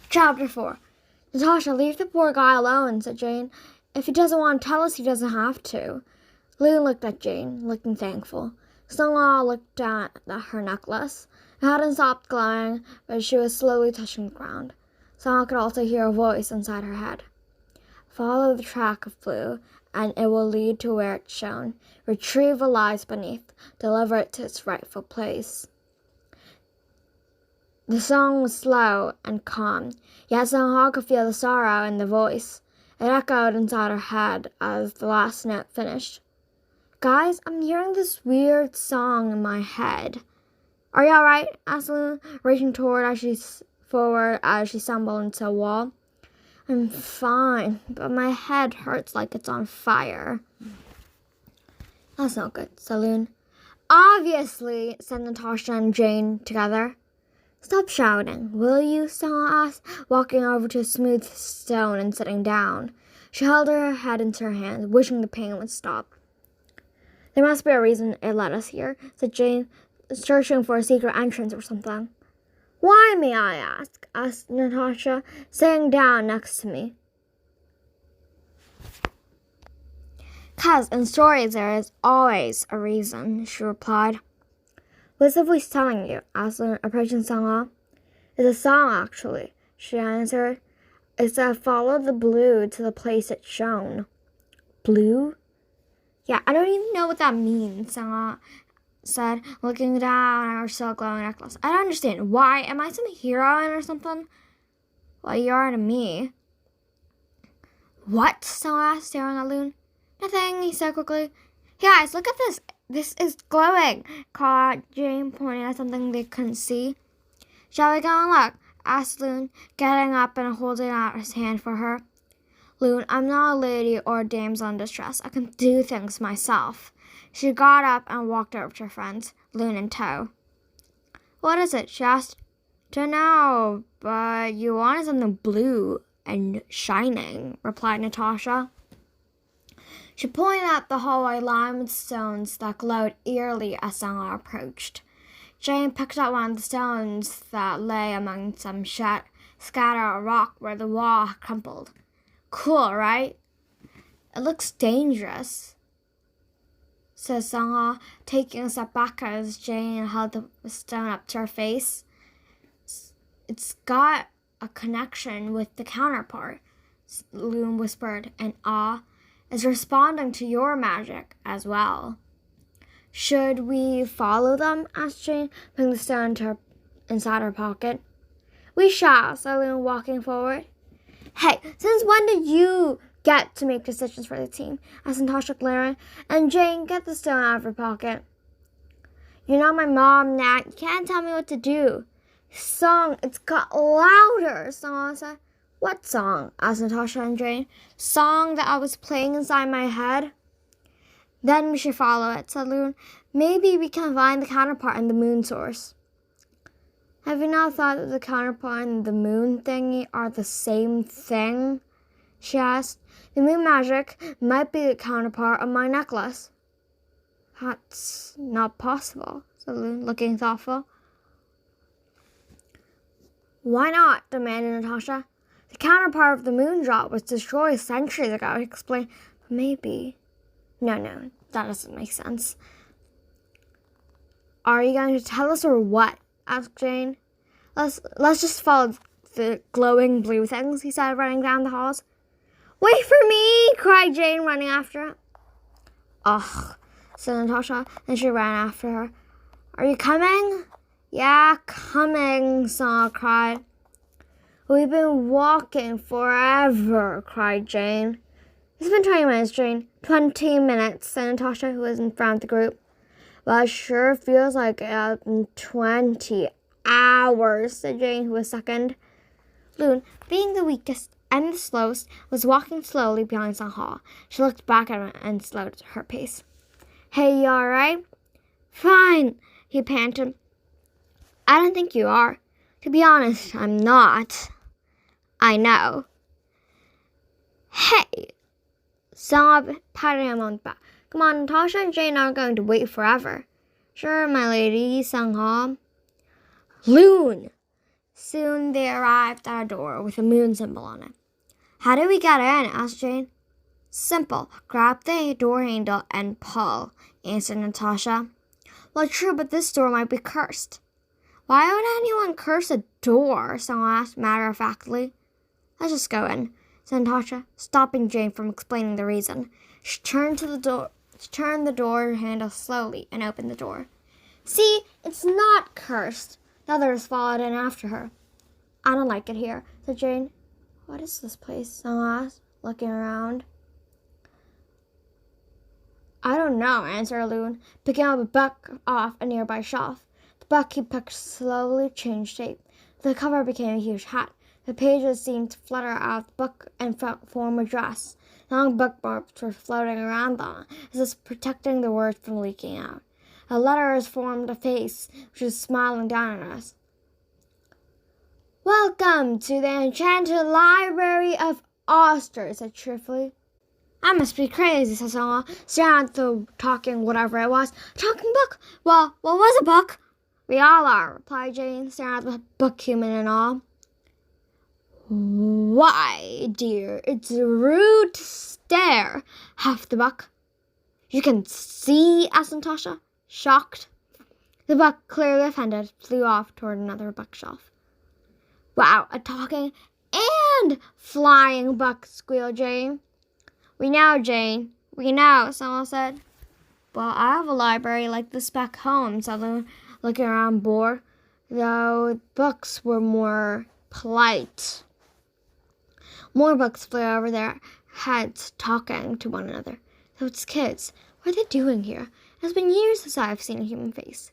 Chapter 4. Natasha, leave the poor guy alone, said Jane. If he doesn't want to tell us, he doesn't have to. Lou looked at Jane, looking thankful. Stonewall looked at her necklace. It hadn't stopped glowing, but she was slowly touching the ground. Stonewall could also hear a voice inside her head. Follow the track of blue, and it will lead to where it shone. Retrieve what lies beneath. Deliver it to its rightful place. The song was slow and calm, yet Stonewall could feel the sorrow in the voice. It echoed inside her head as the last note finished. Guys, I'm hearing this weird song in my head. Are you alright? Asked Lou, reaching forward as she stumbled into a wall. I'm fine, but my head hurts like it's on fire. That's not good, said Loon. Obviously, said Natasha and Jane together. Stop shouting, will you? Stonewall asked, walking over to a smooth stone and sitting down. She held her head into her hands, wishing the pain would stop. There must be a reason it led us here, said Jane, searching for a secret entrance or something. Why, may I ask? Asked Natasha, sitting down next to me. 'Cause in stories there is always a reason, she replied. What's the voice telling you? Asked Lou, approaching Stonewall. It's a song, actually, she answered. It said follow the blue to the place it shone. Blue? Yeah, I don't even know what that means, Stonewall said, looking down at her still glowing necklace. I don't understand. Why? Am I some heroine or something? Well, you are to me. What? Stonewall asked, staring at Loon. Nothing, he said quickly. Hey guys, look at this. This is glowing, called out Jane, pointing at something they couldn't see. Shall we go and look? Asked Loon, getting up and holding out his hand for her. Loon, I'm not a lady or a damsel in distress. I can do things myself. She got up and walked over to her friends, Loon in tow. What is it? She asked. Don't know, but you wanted something blue and shining, replied Natasha. She pointed out the hallway lined with stones that glowed eerily as Stonewall approached. Jane picked up one of the stones that lay among some scattered rock where the wall had crumpled. Cool, right? It looks dangerous, said Stonewall, taking a step back as Jane held the stone up to her face. It's got a connection with the counterpart, Loon whispered in awe. Is responding to your magic as well. Should we follow them? Asked Jane, putting the stone inside her pocket. We shall, said Loon, walking forward. Hey, since when did you get to make decisions for the team? Asked Natasha, glaring. And Jane, get the stone out of her pocket. You're not my mom, Nat. You can't tell me what to do. Song, it's got louder, Stonewall said. What song? Asked Natasha and Jane. Song that I was playing inside my head. Then we should follow it, said Loon. Maybe we can find the counterpart and the moon source. Have you not thought that the counterpart and the moon thingy are the same thing? She asked. The moon magic might be the counterpart of my necklace. That's not possible, said Loon, looking thoughtful. Why not? Demanded Natasha. The counterpart of the moon drop was destroyed centuries ago, he explained. But maybe. No, that doesn't make sense. Are you going to tell us or what? Asked Jane. Let's just follow the glowing blue things, he said, running down the halls. Wait for me, cried Jane, running after him. Ugh, said Natasha, and she ran after her. Are you coming? Yeah, coming, Stonewall cried. We've been walking forever, cried Jane. It's been 20 minutes, Jane. 20 minutes, said Natasha, who was in front of the group. Well, it sure feels like 20 hours, said Jane, who was second. Loon, being the weakest and the slowest, was walking slowly behind Stonewall. She looked back at him and slowed her pace. Hey, you all right? Fine, he panted. I don't think you are. To be honest, I'm not. I know. Hey, Stonewall patted him on the back. Come on, Natasha and Jane aren't going to wait forever. Sure, my lady, Stonewall. Loon, Soon they arrived at a door with a moon symbol on it. How do we get in? Asked Jane. Simple. Grab the door handle and pull, answered Natasha. Well, true, but this door might be cursed. Why would anyone curse a door? Someone asked matter-of-factly. Let's just go in, said Natasha, stopping Jane from explaining the reason. She turned the door handle slowly and opened the door. See, it's not cursed. The others followed in after her. I don't like it here, said Jane. What is this place? Someone asked, looking around. I don't know, answered Loon, picking up a book off a nearby shelf. The book he picked slowly changed shape. The cover became a huge hat. The pages seemed to flutter out of the book and form a dress. Long bookmarks were floating around them, as if protecting the words from leaking out. The letters formed a face, which was smiling down at us. Welcome to the Enchanted Library of Oster, said cheerfully. I must be crazy, said someone, staring at the talking whatever it was. Talking book? Well, what was a book? We all are, replied Jane, staring at the book human and all. Why, dear, it's rude to stare, huffed the book. You can see, asked Natasha, shocked. The book, clearly offended, flew off toward another bookshelf. Wow, a talking and flying book, squealed Jane. We know, Jane. We know, someone said. Well, I have a library like this back home, said Loon, looking around bored, though books were more polite. More books flew over their heads, talking to one another. So it's kids. What are they doing here? It has been years since I've seen a human face.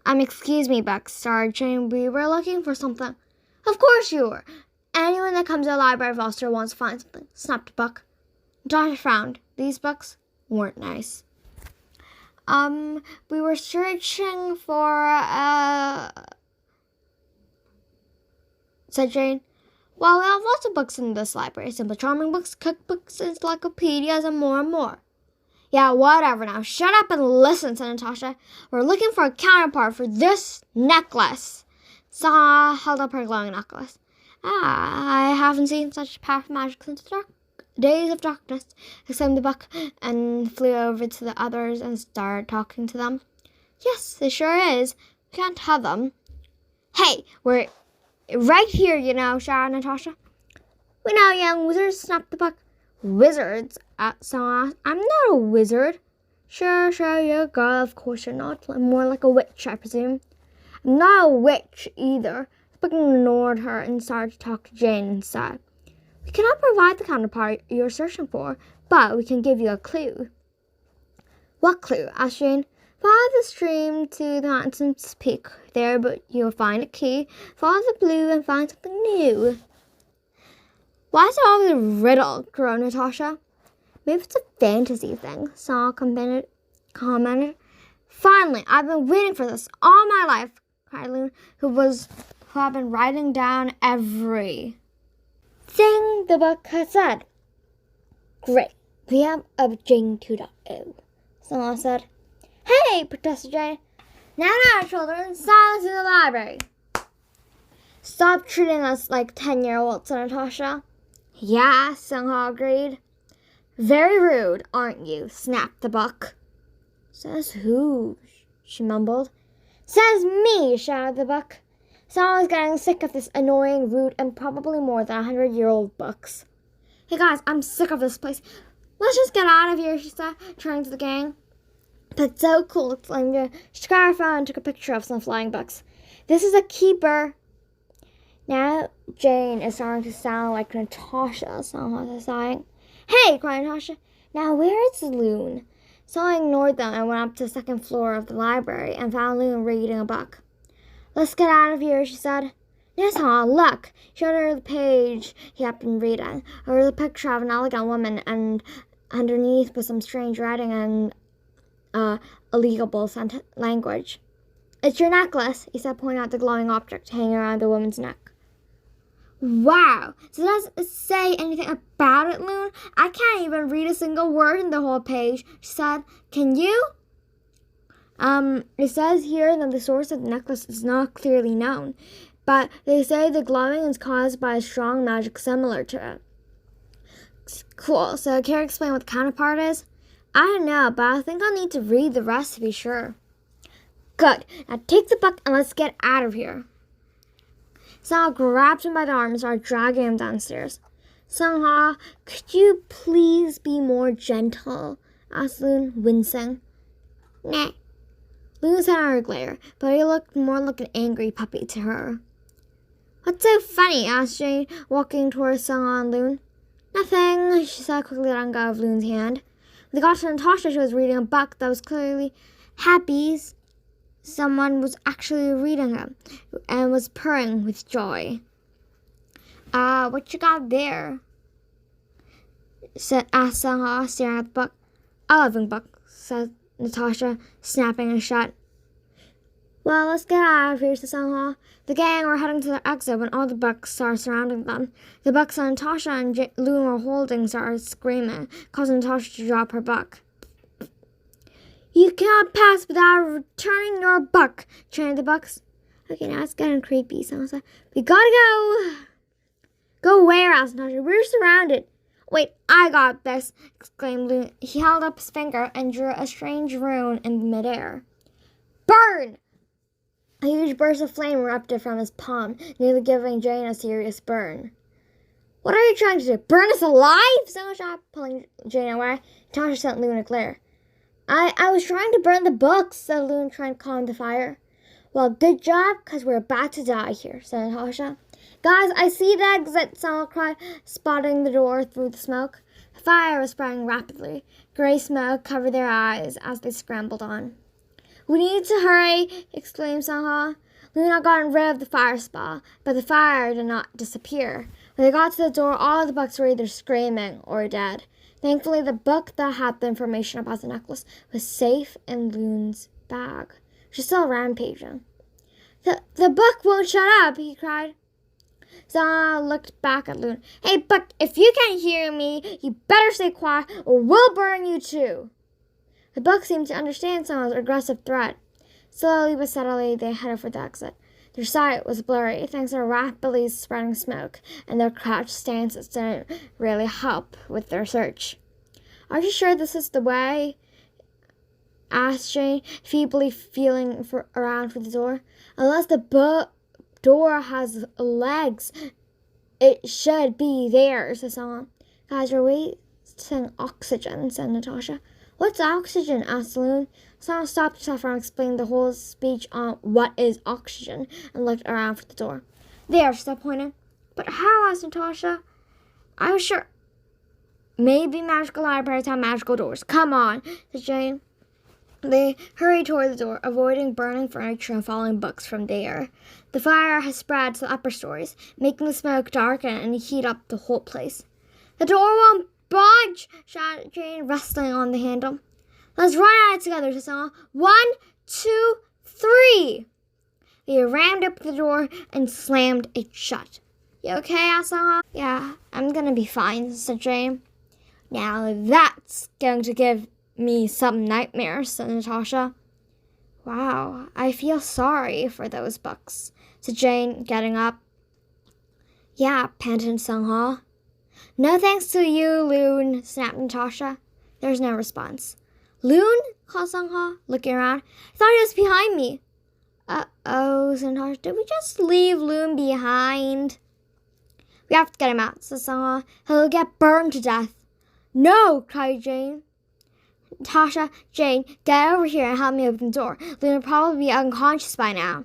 Excuse me, Buck, sorry, Jane. We were looking for something. Of course you were. Anyone that comes to the Library of Ulster wants to find something, snapped Buck. Natasha frowned. These books weren't nice. We were searching for, said Jane. Well, we have lots of books in this library. Simple charming books, cookbooks, encyclopedias, and more. Yeah, whatever now. Shut up and listen, said Natasha. We're looking for a counterpart for this necklace. Saw held up her glowing necklace. I haven't seen such powerful magic since the days of darkness, exclaimed the book, and flew over to the others and started talking to them. Yes, it sure is. We can't tell them. Hey, we're right here, you know, shouted Natasha. We know, young wizards, snapped the book. Wizards? Someone asked. I'm not a wizard. Sure, you're a girl. Of course you're not. More like a witch, I presume. I'm not a witch, either. The book ignored her and started to talk to Jane instead. We cannot provide the counterpart you're searching for, but we can give you a clue. What clue? Asked Jane. Follow the stream to the mountain's peak. There, but you'll find a key. Follow the blue and find something new. Why is it always a riddle? Groaned Natasha. Maybe it's a fantasy thing, Saul commented. Finally, I've been waiting for this all my life, cried Loon, who had been writing down every thing the book had said. Great, we have a Jane 2.0, someone said. Hey, protested Jane. Now, children, silence in the library. Stop treating us like 10-year-olds, said Natasha. Yeah, Sungha agreed. Very rude, aren't you? Snapped the book. Says who? She mumbled. Says me, shouted the book. Someone was getting sick of this annoying, rude, and probably more than 100-year-old books. Hey guys, I'm sick of this place. Let's just get out of here, she said, turning to the gang. That's so cool, exclaimed Jane. She got her phone and took a picture of some flying books. This is a keeper. Now Jane is starting to sound like Natasha, someone was sighing. Hey, cried Natasha. Now where is Loon? Someone ignored them and went up to the second floor of the library and found Loon reading a book. Let's get out of here, she said. Nessa, look. She showed her the page he had been reading. There was a picture of an elegant woman, and underneath was some strange writing and illegible language. It's your necklace, he said, pointing out the glowing object hanging around the woman's neck. Wow, so does it say anything about it, Loon? I can't even read a single word in the whole page, she said. Can you? It says here that the source of the necklace is not clearly known, but they say the glowing is caused by a strong magic similar to it. Cool, so can you explain what the counterpart is? I don't know, but I think I'll need to read the rest to be sure. Good, now take the book and let's get out of here. Sungha grabbed him by the arm and started dragging him downstairs. Sungha, could you please be more gentle? Asked Loon, wincing. Nah. Loon sat on her glare, but he looked more like an angry puppy to her. What's so funny? Asked Jane, walking towards Sungha and Loon. Nothing, she said, quickly letting go of Loon's hand. When they got to Natasha, she was reading a book that was clearly happy. Someone was actually reading it and was purring with joy. What you got there? Asked Sungha, staring at the book. A living book, said Natasha, snapping it shut. Well, let's get out of here, said Sungha. The gang were heading to their exit when all the bucks started surrounding them. The bucks that Natasha and Loon were holding started screaming, causing Natasha to drop her buck. You cannot pass without returning your buck, chanted the bucks. Okay, now it's getting creepy, Sungha said. We gotta go. Go where? Asked Natasha. We're surrounded. Wait, I got this, exclaimed Loon. He held up his finger and drew a strange rune in midair. Burn! A huge burst of flame erupted from his palm, nearly giving Jane a serious burn. What are you trying to do? Burn us alive? Sungha shot, pulling Jane away. Natasha sent Loon a glare. I was trying to burn the books, said Loon, trying to calm the fire. Well, good job, because we're about to die here, said Natasha. Guys, I see the exit, Sungha cried, spotting the door through the smoke. The fire was spreading rapidly. Gray smoke covered their eyes as they scrambled on. We need to hurry, exclaimed Sungha. Loon had gotten rid of the fire spot, but the fire did not disappear. When they got to the door, all the bucks were either screaming or dead. Thankfully, the book that had the information about the necklace was safe in Loon's bag. She's still rampaging. The book won't shut up, he cried. Sungha looked back at Loon. Hey, Buck, if you can't hear me, you better stay quiet or we'll burn you too. The Buck seemed to understand Sungha's aggressive threat. Slowly but steadily, they headed for the exit. Their sight was blurry thanks to rapidly spreading smoke, and their crouched stances didn't really help with their search. Are you sure this is the way? Asked Jane, feebly feeling around for the door. Unless the door has legs, it should be there, said Sungha. Guys, you're wasting oxygen, said Natasha. What's oxygen? Asked Loon. Sungha stopped herself from explaining the whole speech on what is oxygen and looked around for the door. There, she said, pointing. But how? Asked Natasha. I was sure. Maybe magical libraries have magical doors. Come on, said Jane. They hurried toward the door, avoiding burning furniture and falling books from the air. The fire has spread to the upper stories, making the smoke darken and heat up the whole place. The door won't budge, shouted Jane, wrestling on the handle. Let's run at it together, said Sungha. 1, 2, 3. They rammed up the door and slammed it shut. You okay, asked Sungha? Yeah, I'm gonna be fine, said Jane. Now that's going to give me some nightmares, said Natasha. Wow, I feel sorry for those books, said Jane, getting up. Yeah, panted Sungha. No thanks to you, Loon, snapped Natasha. There was no response. Loon? Called Sungha, looking around. I thought he was behind me. Uh-oh, said Natasha. Did we just leave Loon behind? We have to get him out, said Sungha. He'll get burned to death. No, cried Jane. Natasha, Jane, get over here and help me open the door. Loon will probably be unconscious by now.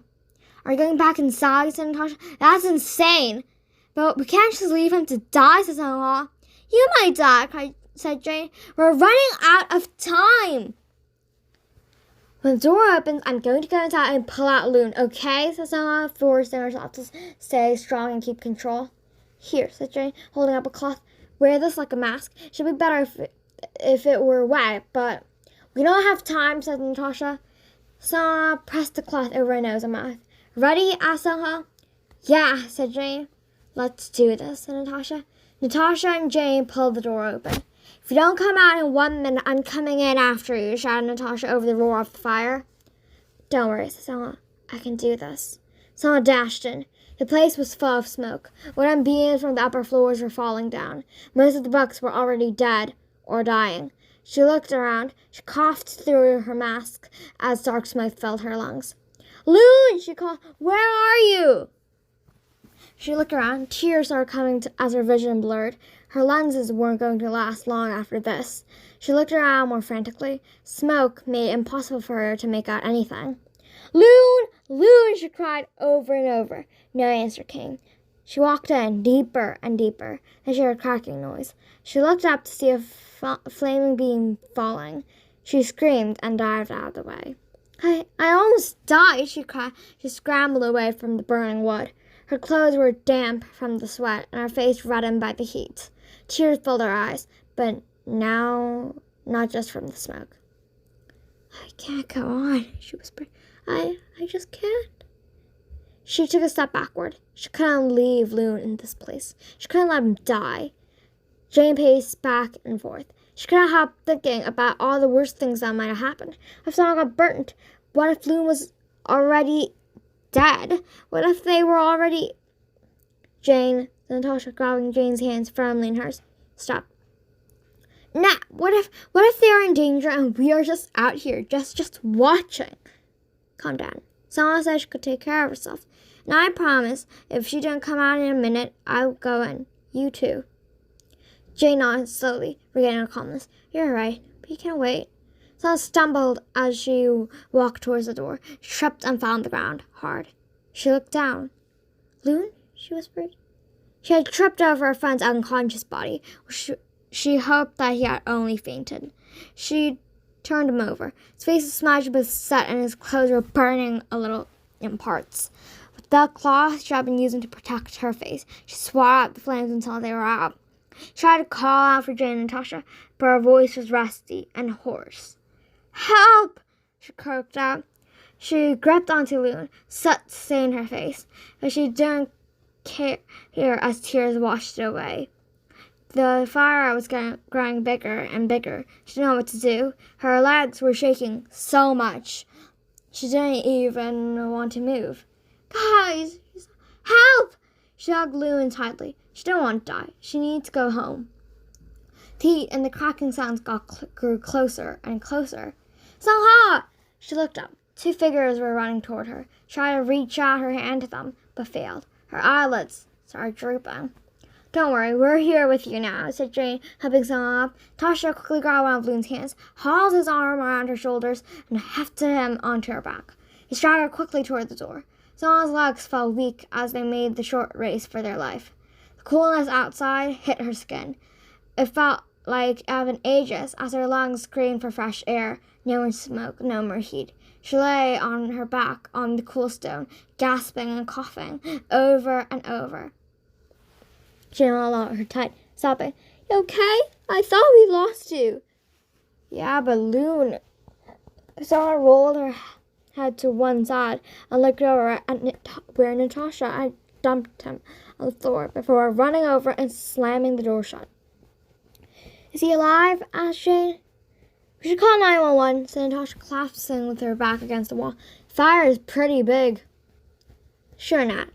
Are you going back inside, said Natasha. That's insane. But we can't just leave him to die, said Sungha. You might die, said Jane. We're running out of time. When the door opens, I'm going to go inside and pull out Loon, okay, said Sungha, forcing herself to stay strong and keep control. Here, said Jane, holding up a cloth. Wear this like a mask. Should be better if it were wet, but we don't have time, said Natasha. Sungha pressed the cloth over her nose and mouth. Ready? Asked Sungha. Yeah, said Jane. Let's do this, said Natasha. Natasha and Jane pulled the door open. If you don't come out in 1 minute, I'm coming in after you, shouted Natasha over the roar of the fire. Don't worry, said Sungha. I can do this. Sungha dashed in. The place was full of smoke. Wooden beams from the upper floors were falling down. Most of the books were already dead or dying. She looked around. She coughed through her mask as dark smoke filled her lungs. "Loon!" she called. "Where are you?" She looked around. Tears started coming as her vision blurred. Her lenses weren't going to last long after this. She looked around more frantically. Smoke made it impossible for her to make out anything. "Loon! Loon!" she cried over and over. No answer came. She walked in, deeper and deeper. Then she heard a cracking noise. She looked up to see a flaming beam falling. She screamed and dived out of the way. I almost died," she cried. She scrambled away from the burning wood. Her clothes were damp from the sweat, and her face reddened by the heat. Tears filled her eyes, but now not just from the smoke. "I can't go on," she whispered. I just can't." She took a step backward. She couldn't leave Loon in this place. She couldn't let him die. Jane paced back and forth. She couldn't help thinking about all the worst things that might have happened. If someone got burnt, what if Loon was already dead? What if they were already... Jane, Natasha grabbing Jane's hands firmly in hers. "Stop. Nah, what if they are in danger and we are just out here, just watching?" "Calm down. Someone said she could take care of herself. And I promise, if she didn't come out in a minute, I'll go in. You too." Jane nodded slowly, regaining her calmness. "You're right, but you can't wait." Someone stumbled as she walked towards the door. She tripped and fell on the ground, hard. She looked down. "Loon?" she whispered. She had tripped over her friend's unconscious body. She hoped that he had only fainted. She turned him over. His face was smudged with sweat and his clothes were burning a little in parts. With the cloth she had been using to protect her face, she swatted out the flames until they were out. She tried to call out for Jane and Natasha, but her voice was rusty and hoarse. "Help!" she croaked out. She gripped onto Loon, soot stained her face, but she didn't care as tears washed it away. The fire was growing bigger and bigger. She didn't know what to do. Her legs were shaking so much. She didn't even want to move. "Guys, help!" She hugged Loon tightly. She didn't want to die. She needed to go home. The heat and the cracking sounds grew closer and closer. "Sangha!" She looked up. Two figures were running toward her. She tried to reach out her hand to them, but failed. Her eyelids started drooping. "Don't worry, we're here with you now," said Jane, helping Sangha up. Tasha quickly grabbed one of Loon's hands, hauled his arm around her shoulders, and hefted him onto her back. He staggered quickly toward the door. Sangha's legs felt weak as they made the short race for their life. The coolness outside hit her skin. It felt like it had been ages as her lungs screamed for fresh air. No more smoke, no more heat. She lay on her back on the cool stone, gasping and coughing over and over. Jane allowed her tight, sobbing. "You okay? I thought we lost you." "Yeah, but Loon..." Sarah rolled her head to one side and looked over at where Natasha had dumped him on the floor before running over and slamming the door shut. "Is he alive?" asked Jane. "We should call 911, said Natasha, collapsing with her back against the wall. "Fire is pretty big." "Sure not,"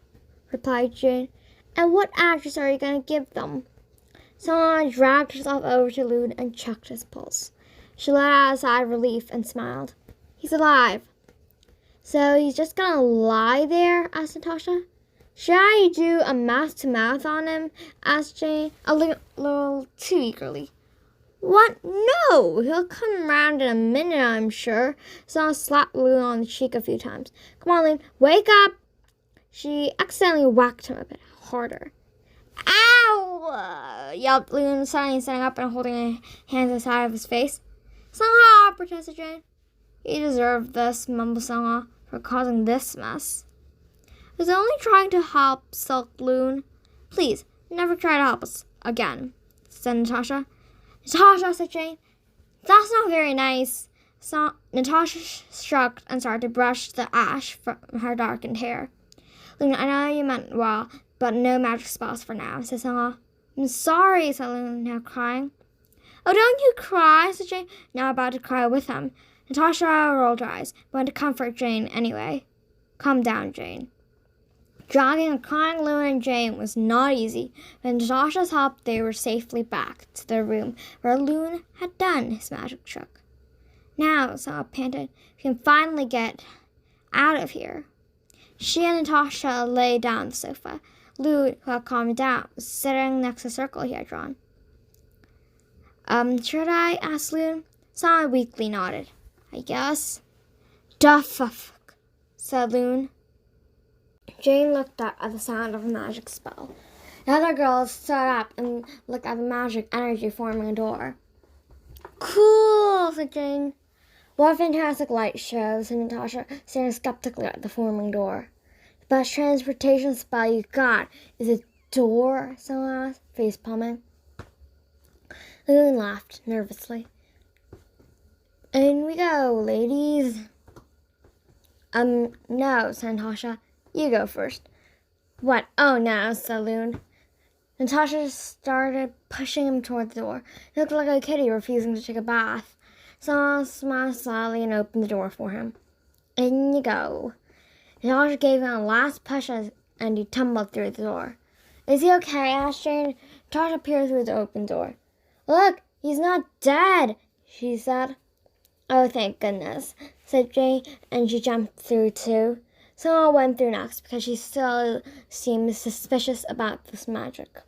replied Jane. "And what address are you going to give them?" Someone dragged herself over to Loon and checked his pulse. She let out a sigh of relief and smiled. "He's alive." "So he's just going to lie there?" asked Natasha. "Should I do a mouth-to-mouth on him?" asked Jane, a little too eagerly. "What? No! He'll come round in a minute, I'm sure." Someone slapped Loon on the cheek a few times. "Come on, Loon, wake up!" She accidentally whacked him a bit harder. "Ow!" yelped Loon, suddenly standing up and holding his hands inside of his face. "Sangha!" protested Jane. "He deserved this," mumbled Sangha, "for causing this mess." "I was only trying to help," sulked Loon. "Please, never try to help us again," said Natasha. "Natasha," said Jane, "that's not very nice." So Natasha shrugged and started to brush the ash from her darkened hair. "Loon, I know you meant well, but no magic spells for now," said Sangha. "I'm sorry," said Loon, now crying. "Oh, don't you cry," said Jane, now about to cry with him. Natasha rolled her eyes, but went to comfort Jane anyway. "Calm down, Jane." Dragging a crying Loon and Jane was not easy. With Natasha's help, they were safely back to the room where Loon had done his magic trick. Now, Sarah panted, we can finally get out of here. She and Natasha lay down on the sofa. Loon, who had calmed down, was sitting next to the circle he had drawn. Should I? Asked Loon. Sarah weakly nodded. I guess. "Da fuck," said Loon. Jane looked up at the sound of a magic spell. The other girls stood up and looked at the magic energy forming a door. "Cool," said Jane. "What a fantastic light show," said Natasha, staring skeptically at the forming door. "The best transportation spell you got is a door?" someone asked, face palming. Loon laughed nervously. "In we go, ladies." No," said Natasha. "You go first." "What? Oh, no," said Loon. Natasha started pushing him toward the door. He looked like a kitty refusing to take a bath. Someone smiled slyly and opened the door for him. "In you go." Natasha gave him a last push and he tumbled through the door. "Is he okay?" asked Jane. Natasha peered through the open door. "Look, he's not dead," she said. "Oh, thank goodness," said Jane, and she jumped through too. Someone went through next because she still seemed suspicious about this magic.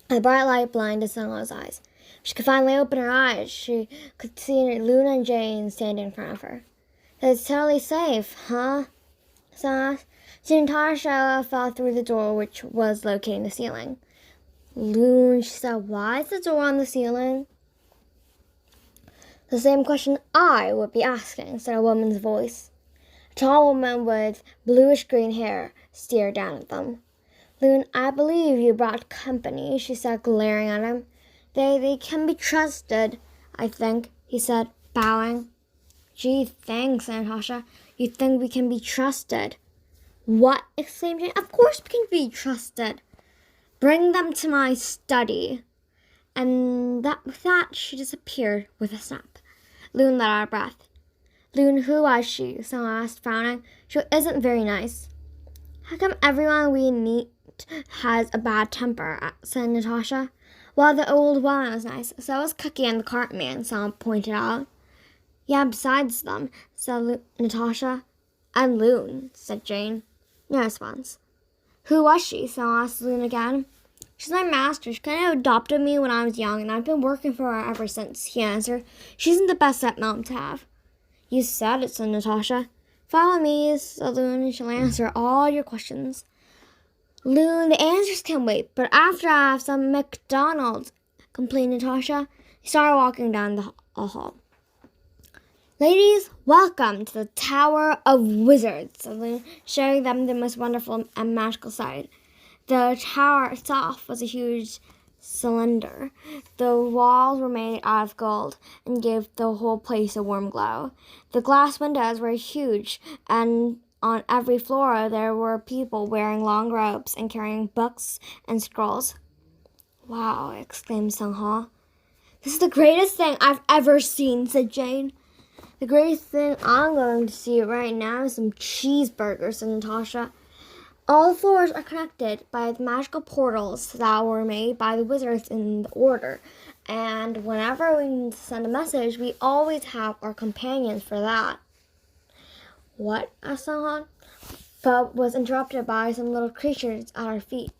The bright light blinded Sunlaw's eyes. She could finally open her eyes. She could see Luna and Jane standing in front of her. "It's totally safe, huh?" Sun asked. Soon Natasha fell through the door, which was located in the ceiling. "Loon," she said, "why is the door on the ceiling?" "The same question I would be asking," said a woman's voice. A tall woman with bluish-green hair stared down at them. "Loon, I believe you brought company," she said, glaring at him. They can be trusted, I think," he said, bowing. "Gee, thanks," said Natasha. "You think we can be trusted?" "What?" exclaimed Jane. "Of course we can be trusted." "Bring them to my study." And with that, she disappeared with a snap. Loon let out a breath. "Loon, who was she?" someone asked, frowning. "She isn't very nice." "How come everyone we meet has a bad temper?" said Natasha. "Well, the old woman was nice. So was Cookie and the cartman," someone pointed out. "Yeah, besides them," said Natasha. "I'm Loon," said Jane. No response. "Who was she?" someone asked Loon again. "She's my master. She kind of adopted me when I was young, and I've been working for her ever since," he answered. "She isn't the best stepmom to have." "You said it," said Natasha. "Follow me," said Loon, and she'll answer all your questions. "Loon, the answers can wait, but after I have some McDonald's," complained Natasha. He started walking down the hall. "Ladies, welcome to the Tower of Wizards," said Loon, showing them the most wonderful and magical sight. The tower itself was a huge cylinder. The walls were made out of gold and gave the whole place a warm glow. The glass windows were huge, and on every floor there were people wearing long robes and carrying books and scrolls. "Wow," exclaimed Sung-ha. "This is the greatest thing I've ever seen," said Jane. "The greatest thing I'm going to see right now is some cheeseburgers," said Natasha. "All the floors are connected by the magical portals that were made by the wizards in the order. And whenever we send a message, we always have our companions for that." "What?" asked Sung-ha, but was interrupted by some little creatures at our feet.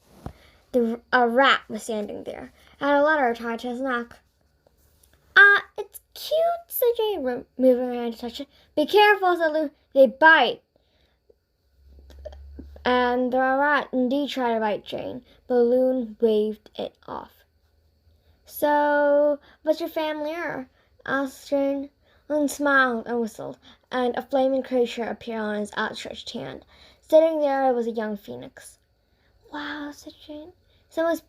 A rat was standing there, had a letter tied to his neck. It's cute," said Jane, moving her hand to touch it. "Be careful," said Lou. "They bite." And the rat indeed tried to bite Jane, but Loon waved it off. "So, what's your family are?" asked Jane. Loon smiled and whistled, and a flaming creature appeared on his outstretched hand. Sitting there was a young phoenix. "Wow," said Jane. "It's the most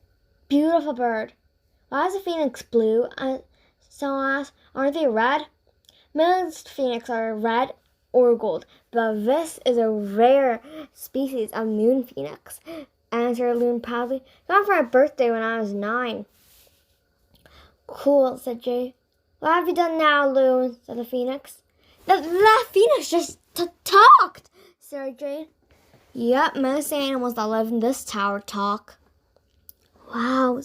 beautiful bird." "Why is a phoenix blue?" someone asked. "Aren't they red?" "Most phoenix are red or gold, but this is a rare species of moon phoenix," answered Loon proudly. "Got for my birthday when I was 9. "Cool," said Jay. "What have you done now, Loon?" said the phoenix. That phoenix just talked," said Jane. Yep, most animals that live in this tower talk. Wow,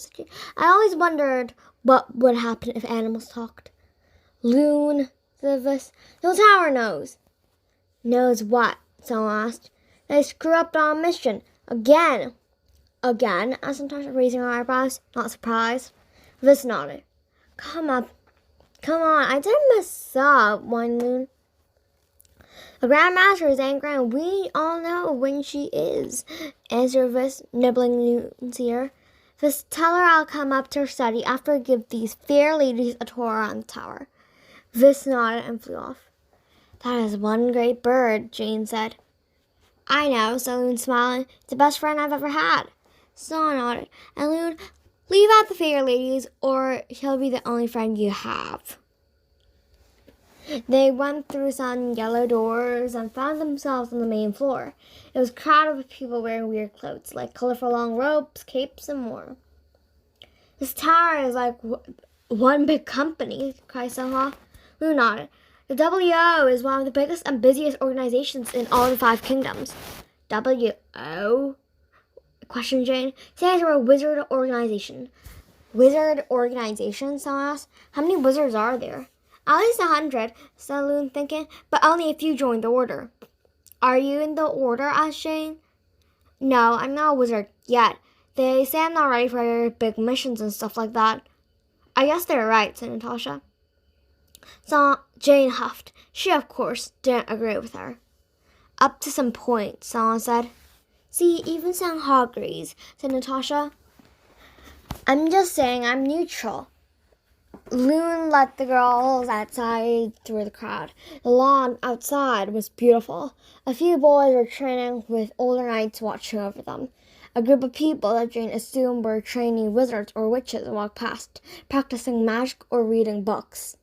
I always wondered what would happen if animals talked. Loon, the tower knows. Knows what? Someone asked. They screw up on mission. Again. Again? Asked Natasha, raising her eyebrows, not surprised. Vis nodded. Come on, I didn't mess up, whined Loon. The Grandmaster is angry, and we all know when she is, answered Vis, nibbling Loon's ear. Vis, tell her I'll come up to her study after I give these fair ladies a tour around the tower. Vis nodded and flew off. That is one great bird, Jane said. I know, said Loon, smiling. It's the best friend I've ever had. Snow nodded, and Loon, leave out the fair ladies, or he'll be the only friend you have. They went through some yellow doors and found themselves on the main floor. It was crowded with people wearing weird clothes, like colorful long robes, capes, and more. This tower is like one big company, cried Soha. Loon nodded. The W.O. is one of the biggest and busiest organizations in all the 5 kingdoms. W.O.? questioned Jane. Stands for a wizard organization. Wizard organization? Someone asked. How many wizards are there? At least 100, said Loon, thinking, but only a few joined the order. Are you in the order? Asked Jane. No, I'm not a wizard yet. They say I'm not ready for big missions and stuff like that. I guess they're right, said Natasha. So Jane huffed. She, of course, didn't agree with her. Up to some point, someone said. See, even Sangha agrees, said Natasha. I'm just saying I'm neutral. Loon let the girls outside through the crowd. The lawn outside was beautiful. A few boys were training with older knights watching over them. A group of people that Jane assumed were trainee wizards or witches walked past, practicing magic or reading books.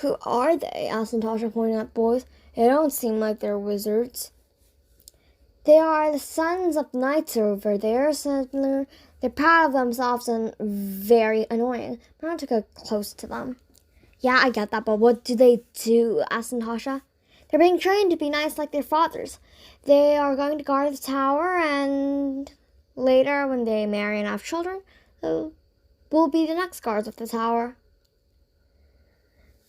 Who are they? Asked Natasha, pointing at boys. They don't seem like they're wizards. They are the sons of knights over there, said Loon. They're proud of themselves and very annoying, but not to go close to them. Yeah, I get that, but what do they do? Asked Natasha. They're being trained to be nice like their fathers. They are going to guard the tower, and later, when they marry and have children, will be the next guards of the tower.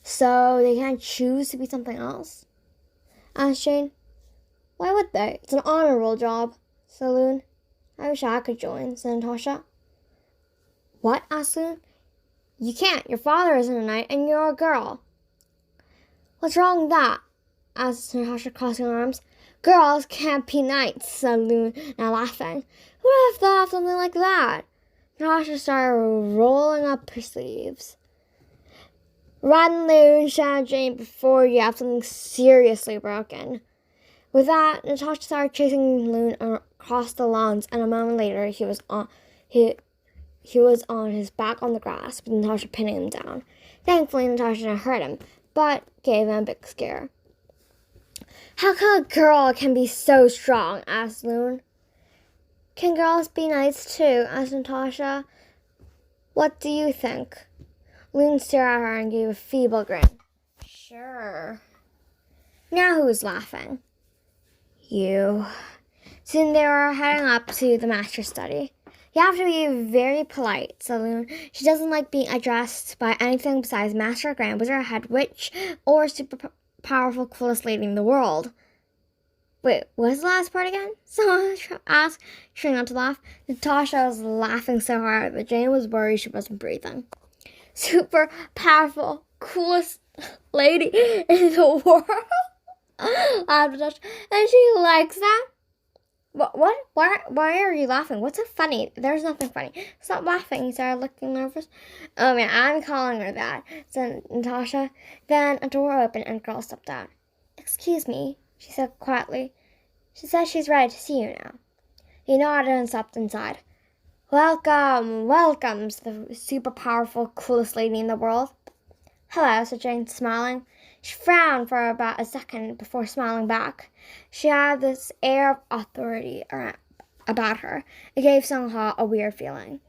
So they can't choose to be something else? Asked Jane. Why would they? It's an honorable job, said Loon. I wish I could join, said Natasha. What? Asked Loon. You can't. Your father isn't a knight, and you're a girl. What's wrong with that? Asked Natasha, crossing her arms. Girls can't be knights, said Loon, now laughing. Who would have thought of something like that? Natasha started rolling up her sleeves. Run, Loon, shouted Jane, before you have something seriously broken. With that, Natasha started chasing Loon across the lawns, and a moment later, he was on his back on the grass, with Natasha pinning him down. Thankfully, Natasha didn't hurt him, but gave him a big scare. How come a girl can be so strong? Asked Loon. Can girls be knights too? Asked Natasha. What do you think? Loon stared at her and gave a feeble grin. Sure. Now who's laughing? You. Soon they were heading up to the master's study. You have to be very polite, said Loon. She doesn't like being addressed by anything besides Master, Grand Wizard, Head Witch, or super powerful, coolest lady in the world. Wait, what was the last part again? Someone asked, trying not to laugh. Natasha was laughing so hard that Jane was worried she wasn't breathing. Super powerful, coolest lady in the world. Laughed Natasha. And she likes that? What? Why are you laughing? What's so funny? There's nothing funny. Stop laughing. He started looking nervous. Oh man, I'm calling her that, said Natasha. Then a door opened and a girl stepped out. Excuse me, she said quietly. She says she's ready to see you now. He nodded and stepped inside. Welcome to the super powerful, coolest lady in the world. Hello, said Jane, smiling. She frowned for about a second before smiling back. She had this air of authority about her. It gave Sungha a weird feeling.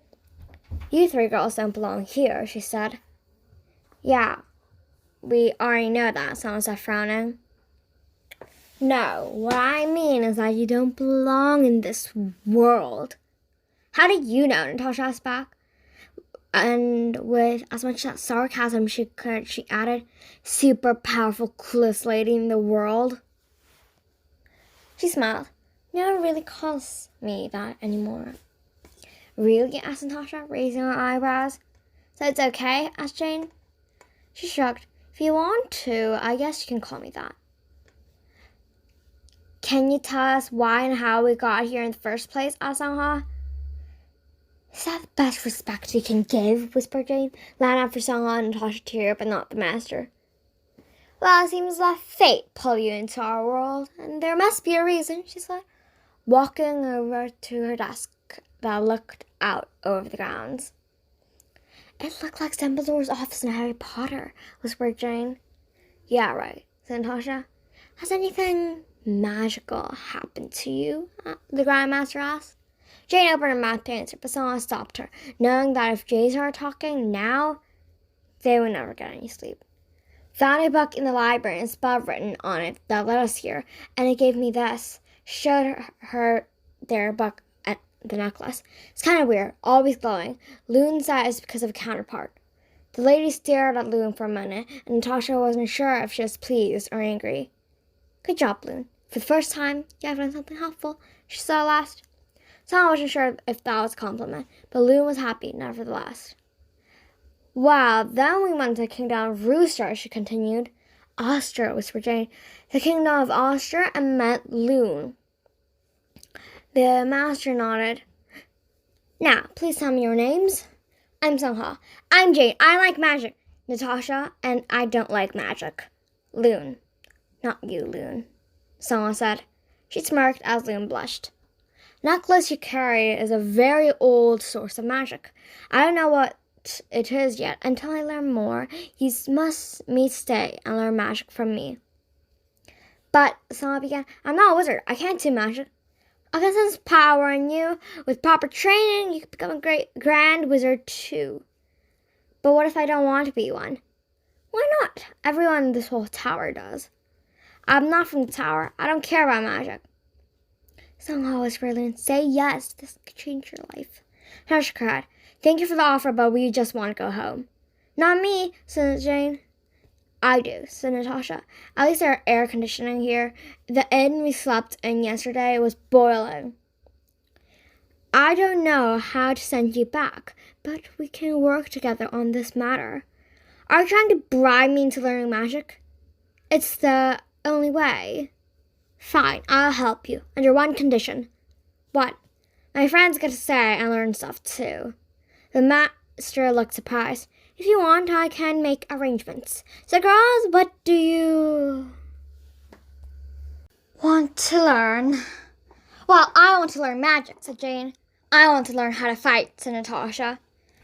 You 3 girls don't belong here, she said. Yeah, we already know that, someone said, frowning. No, what I mean is that you don't belong in this world. How do you know? Natasha asked back. And with as much sarcasm she could, she added, super powerful, coolest lady in the world. She smiled. No one really calls me that anymore. Really? Asked Natasha, raising her eyebrows. So it's okay? Asked Jane. She shrugged. If you want to, I guess you can call me that. Can you tell us why and how we got here in the first place? Asked Sangha. Is that the best respect you can give? Whispered Jane, laying out for Sangha and Natasha to hear, but not the master. Well, it seems that fate pulled you into our world, and there must be a reason, she said, walking over to her desk that looked out over the grounds. It looked like Dumbledore's office in Harry Potter, whispered Jane. Yeah, right, said Natasha. Has anything magical happened to you? The Grand Master asked. Jane opened her mouth to answer, but someone stopped her, knowing that if Jane started talking now, they would never get any sleep. Found a book in the library and a spell written on it that led us here, and it gave me this. Showed her their book at the necklace. It's kind of weird, always glowing. Loon said it's because of a counterpart. The lady stared at Loon for a minute, and Natasha wasn't sure if she was pleased or angry. Good job, Loon. For the first time, you have done something helpful, she said at last. Sana wasn't sure if that was a compliment, but Loon was happy nevertheless. Wow, then we went to the kingdom of Rooster, she continued. Austria, whispered Jane. The kingdom of Austria and met Loon. The master nodded. Now, please tell me your names. I'm Sungha. I'm Jane. I like magic. Natasha, and I don't like magic. Loon. Not you, Loon, Sungha said. She smirked as Loon blushed. The necklace you carry is a very old source of magic. I don't know what it is yet. Until I learn more, you must stay and learn magic from me. But, Sangha began, I'm not a wizard. I can't do magic. I can sense power in you. With proper training, you could become a great grand wizard too. But what if I don't want to be one? Why not? Everyone in this whole tower does. I'm not from the tower. I don't care about magic. Sangha whispered, Loon, say yes. This could change your life. Natasha cried. Thank you for the offer, but we just want to go home. Not me, said Jane. I do, said Natasha. At least there's air conditioning here. The inn we slept in yesterday was boiling. I don't know how to send you back, but we can work together on this matter. Are you trying to bribe me into learning magic? It's the only way. Fine, I'll help you, under one condition. What? My friends get to stay and learn stuff too. The master looked surprised. If you want, I can make arrangements. So, girls, what do you want to learn? Well, I want to learn magic, said Jane. I want to learn how to fight, said Natasha.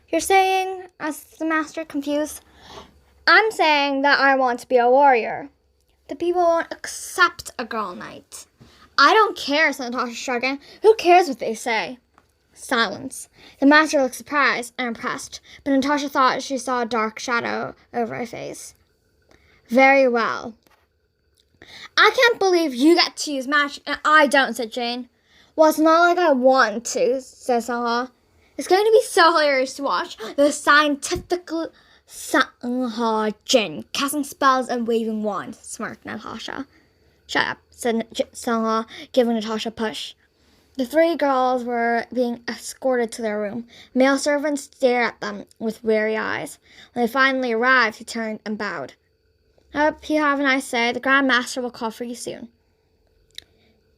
You're saying, asked the master, confused. I'm saying that I want to be a warrior. The people won't accept a girl knight. I don't care, said Natasha, shrugging. Who cares what they say? Silence. The master looked surprised and impressed, but Natasha thought she saw a dark shadow over her face. Very well. I can't believe you get to use magic and I don't, said Jane. Well, it's not like I want to, said Sangha. It's going to be so hilarious to watch. The scientific Sangha Jin, casting spells and waving wands, smirked Natasha. Shut up, said Sangha, giving Natasha a push. The three girls were being escorted to their room. Male servants stared at them with weary eyes. When they finally arrived, he turned and bowed. Hope you have a nice day. The Grand Master will call for you soon.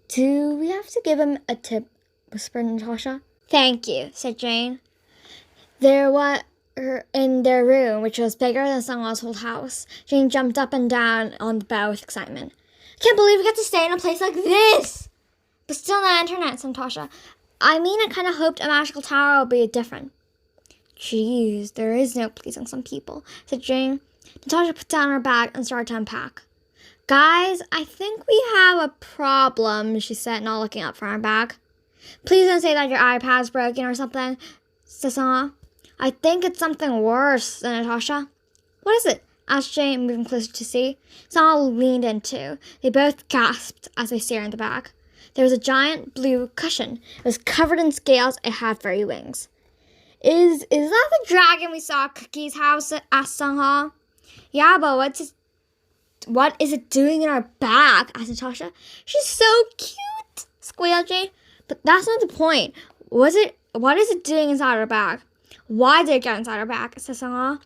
Do we have to give him a tip? Whispered Natasha. Thank you, said Jane. They were in their room, which was bigger than Sangha's whole house. Jane jumped up and down on the bed with excitement. I can't believe we get to stay in a place like this! But still no internet, said Natasha. I mean, I kind of hoped a magical tower would be different. Jeez, there is no pleasing some people, said Jane. Natasha put down her bag and started to unpack. Guys, I think we have a problem, she said, not looking up from her bag. Please don't say that your iPad's broken or something, said Sangha. I think it's something worse, said Natasha. What is it? asked Jane, moving closer to see. Sal leaned in too. They both gasped as they stared at the bag. There was a giant blue cushion. It was covered in scales. It had furry wings. Is that the dragon we saw at Cookie's house? Asked Sungha. Yeah, but what is it doing in our bag? Asked Natasha. She's so cute, squealed Jane. But that's not the point. What is it doing inside our bag? Why did it get inside our bag? Said Sungha.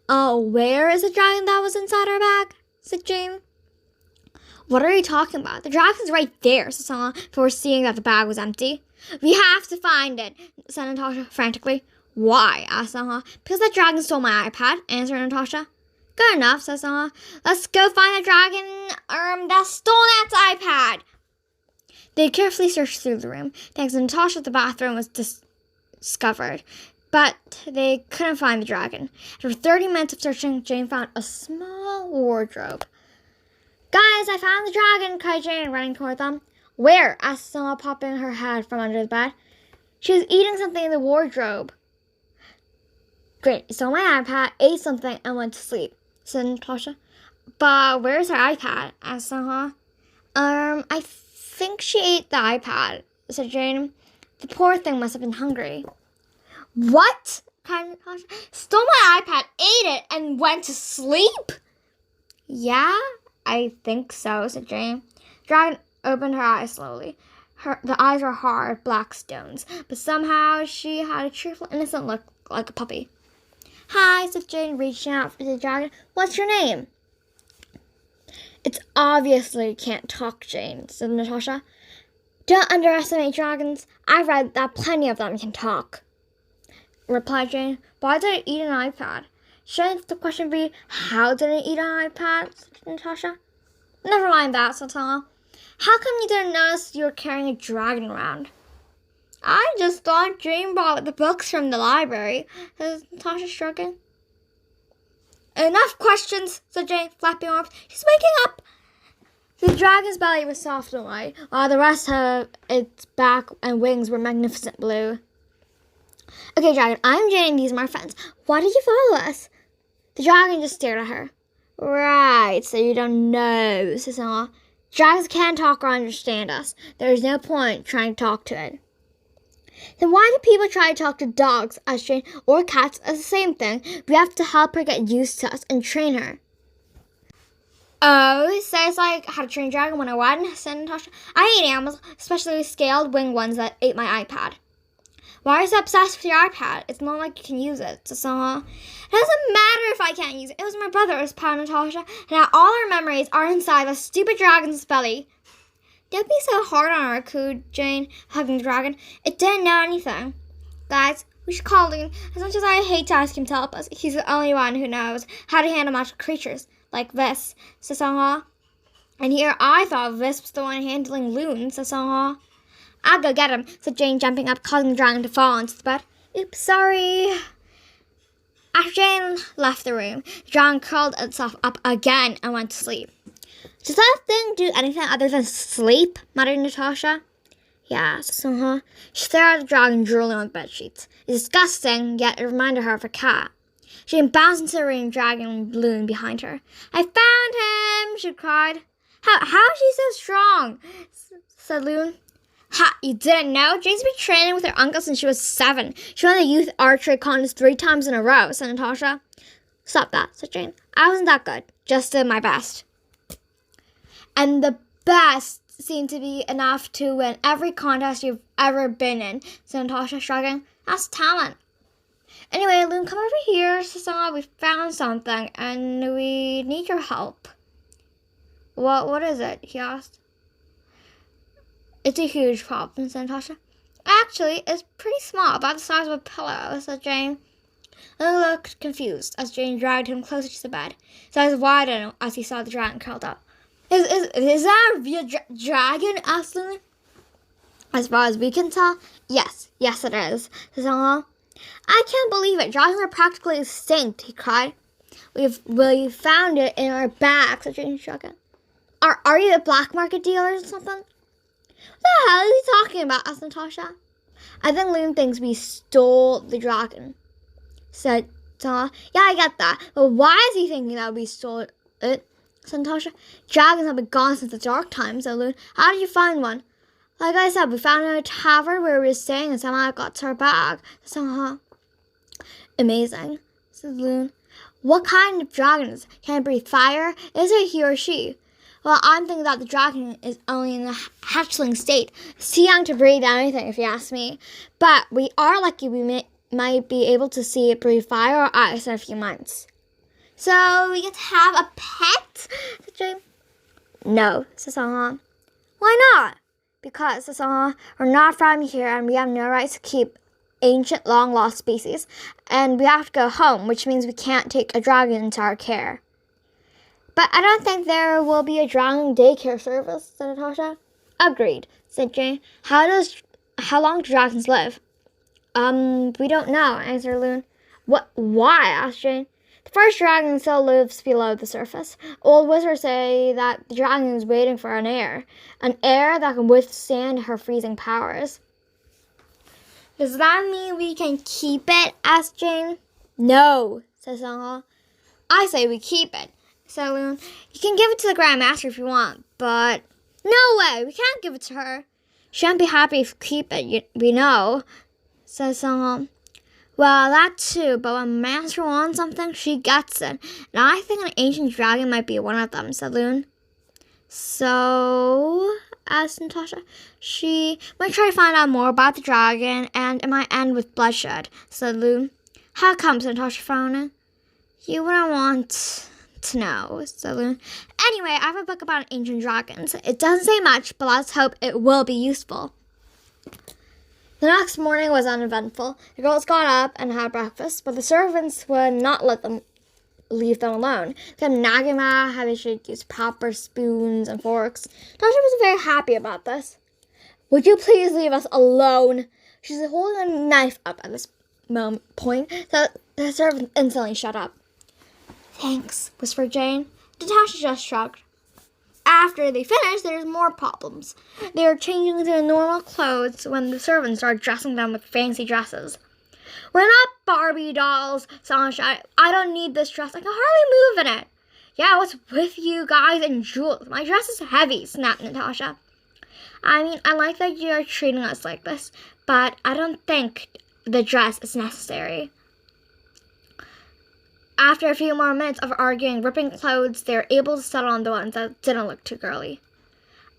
Where is the dragon that was inside our bag? Said Jane. What are you talking about? The dragon's right there, said Sungha, before seeing that the bag was empty. We have to find it, said Natasha frantically. Why? Asked Sungha. Because that dragon stole my iPad, answered Natasha. Good enough, said Sungha. Let's go find the dragon that stole Nat's iPad. They carefully searched through the room. Thanks to Natasha, the bathroom was discovered. But they couldn't find the dragon. After 30 minutes of searching, Jane found a small wardrobe. Guys, I found the dragon, cried Jane, running toward them. Where? Asked Sungha, popping her head from under the bed. She was eating something in the wardrobe. Great, you stole my iPad, ate something, and went to sleep, said Natasha. But where's her iPad? Asked Sungha. I think she ate the iPad, said Jane. The poor thing must have been hungry. What? Cried Natasha. Stole my iPad, ate it, and went to sleep? Yeah, I think so, said Jane. Dragon opened her eyes slowly. The eyes were hard, black stones, but somehow she had a cheerful, innocent look like a puppy. Hi, said Jane, reaching out for the dragon. What's your name? It's obviously you can't talk, Jane, said Natasha. Don't underestimate dragons. I've read that plenty of them can talk, replied Jane. Why did it eat an iPad? Shouldn't the question be, how did it eat an iPad, said Natasha. Never mind that, said Sungha. How come you didn't notice you were carrying a dragon around? I just thought Jane brought the books from the library, said Natasha, shrugging. Enough questions, said Jane, flapping her arms. She's waking up. The dragon's belly was soft and white, while the rest of its back and wings were magnificent blue. Okay, dragon, I'm Jane and these are my friends. Why did you follow us? The dragon just stared at her. Right, so you don't know, said Sungha. Dragons can't talk or understand us. There is no point trying to talk to it. Then why do people try to talk to dogs, asked Jane, or cats as the same thing? We have to help her get used to us and train her. Oh, so it's like how to train a dragon 101, said Natasha. I hate animals, especially scaled winged ones that ate my iPad. Why are you so obsessed with your iPad? It's not like you can use it, said Sungha. It doesn't matter if I can't use it. It was my brother's, pouted Natasha, and now all our memories are inside the stupid dragon's belly. Don't be so hard on her, cooed Jane, hugging the dragon. It didn't know anything. Guys, we should call Loon. As much as I hate to ask him to help us, he's the only one who knows how to handle magical creatures like this, said Sungha. And here I thought this was the one handling Loon, said Sungha. I'll go get him, said Jane, jumping up, causing the dragon to fall into the bed. Oops, sorry. After Jane left the room, the dragon curled itself up again and went to sleep. Does that thing do anything other than sleep? Muttered Natasha. Yeah, said Sungha. She stared at the dragon drooling on the bedsheets. It's disgusting, yet it reminded her of a cat. She bounced into the room, dragging Loon behind her. I found him, she cried. How is she so strong? Said Loon. Ha, you didn't know? Jane's been training with her uncle since she was 7. She won the youth archery contest 3 times in a row, said Natasha. Stop that, said Jane. I wasn't that good. Just did my best. And the best seemed to be enough to win every contest you've ever been in, said Natasha, shrugging. That's talent. Anyway, Loon, come over here, said Sungha. We found something, and we need your help. What is it? He asked. It's a huge problem, said Natasha. Actually, it's pretty small, about the size of a pillow, said Jane. Loon looked confused as Jane dragged him closer to the bed. His eyes widened as he saw the dragon curled up. Is that a real dragon? Asked Loon. As far as we can tell, yes it is, said Sungha. I can't believe it. Dragons are practically extinct, he cried. We found it in our bag, said Jane, shrugging. Are you a black market dealer or something? What the hell is he talking about? Asked Natasha. I think Loon thinks we stole the dragon, said Natasha. Yeah, I get that. But why is he thinking that we stole it? Said Natasha. Dragons have been gone since the dark times, said Loon. How did you find one? Like I said, we found it in a tavern where we were staying and somehow it got to our bag. Somehow. Amazing, said Loon. What kind of dragon can it breathe fire? Is it he or she? Well, I'm thinking that the dragon is only in the hatchling state. It's too young to breathe anything, if you ask me. But we are lucky we might be able to see it breathe fire or ice in a few months. So we get to have a pet? Said Jane. No, said Song. Why not? Because, said Song, we're not from here and we have no right to keep ancient long-lost species. And we have to go home, which means we can't take a dragon into our care. But I don't think there will be a dragon daycare service, said Natasha. Agreed, said Jane. How long do dragons live? We don't know, answered Loon. Why? Asked Jane. The first dragon still lives below the surface. Old wizards say that the dragon is waiting for an heir that can withstand her freezing powers. Does that mean we can keep it? Asked Jane. No, said Song. I say we keep it, said Loon. You can give it to the Grand Master if you want, but no way, we can't give it to her. She won't be happy if we keep it, we know, said Song. Well, that too, but when Master wants something, she gets it. And I think an ancient dragon might be one of them, said Loon. So, asked Natasha. She might try to find out more about the dragon, and it might end with bloodshed, said Loon. How come, said Natasha, frowning? You wouldn't want to know, said Loon. Anyway, I have a book about ancient dragons. It doesn't say much, but let's hope it will be useful. The next morning was uneventful. The girls got up and had breakfast, but the servants would not let them leave them alone. They kept nagging about how they should use proper spoons and forks. Natasha wasn't very happy about this. Would you please leave us alone? She's holding a knife up at this point, so the servant instantly shut up. Thanks, whispered Jane. Natasha just shrugged. After they finished, there's more problems. They were changing into normal clothes when the servants started dressing them with fancy dresses. We're not Barbie dolls, Song shouted. I don't need this dress. I can hardly move in it. Yeah, what's with you guys and jewels? My dress is heavy, snapped Natasha. I mean, I like that you're treating us like this, but I don't think the dress is necessary. After a few more minutes of arguing, ripping clothes, they were able to settle on the ones that didn't look too girly.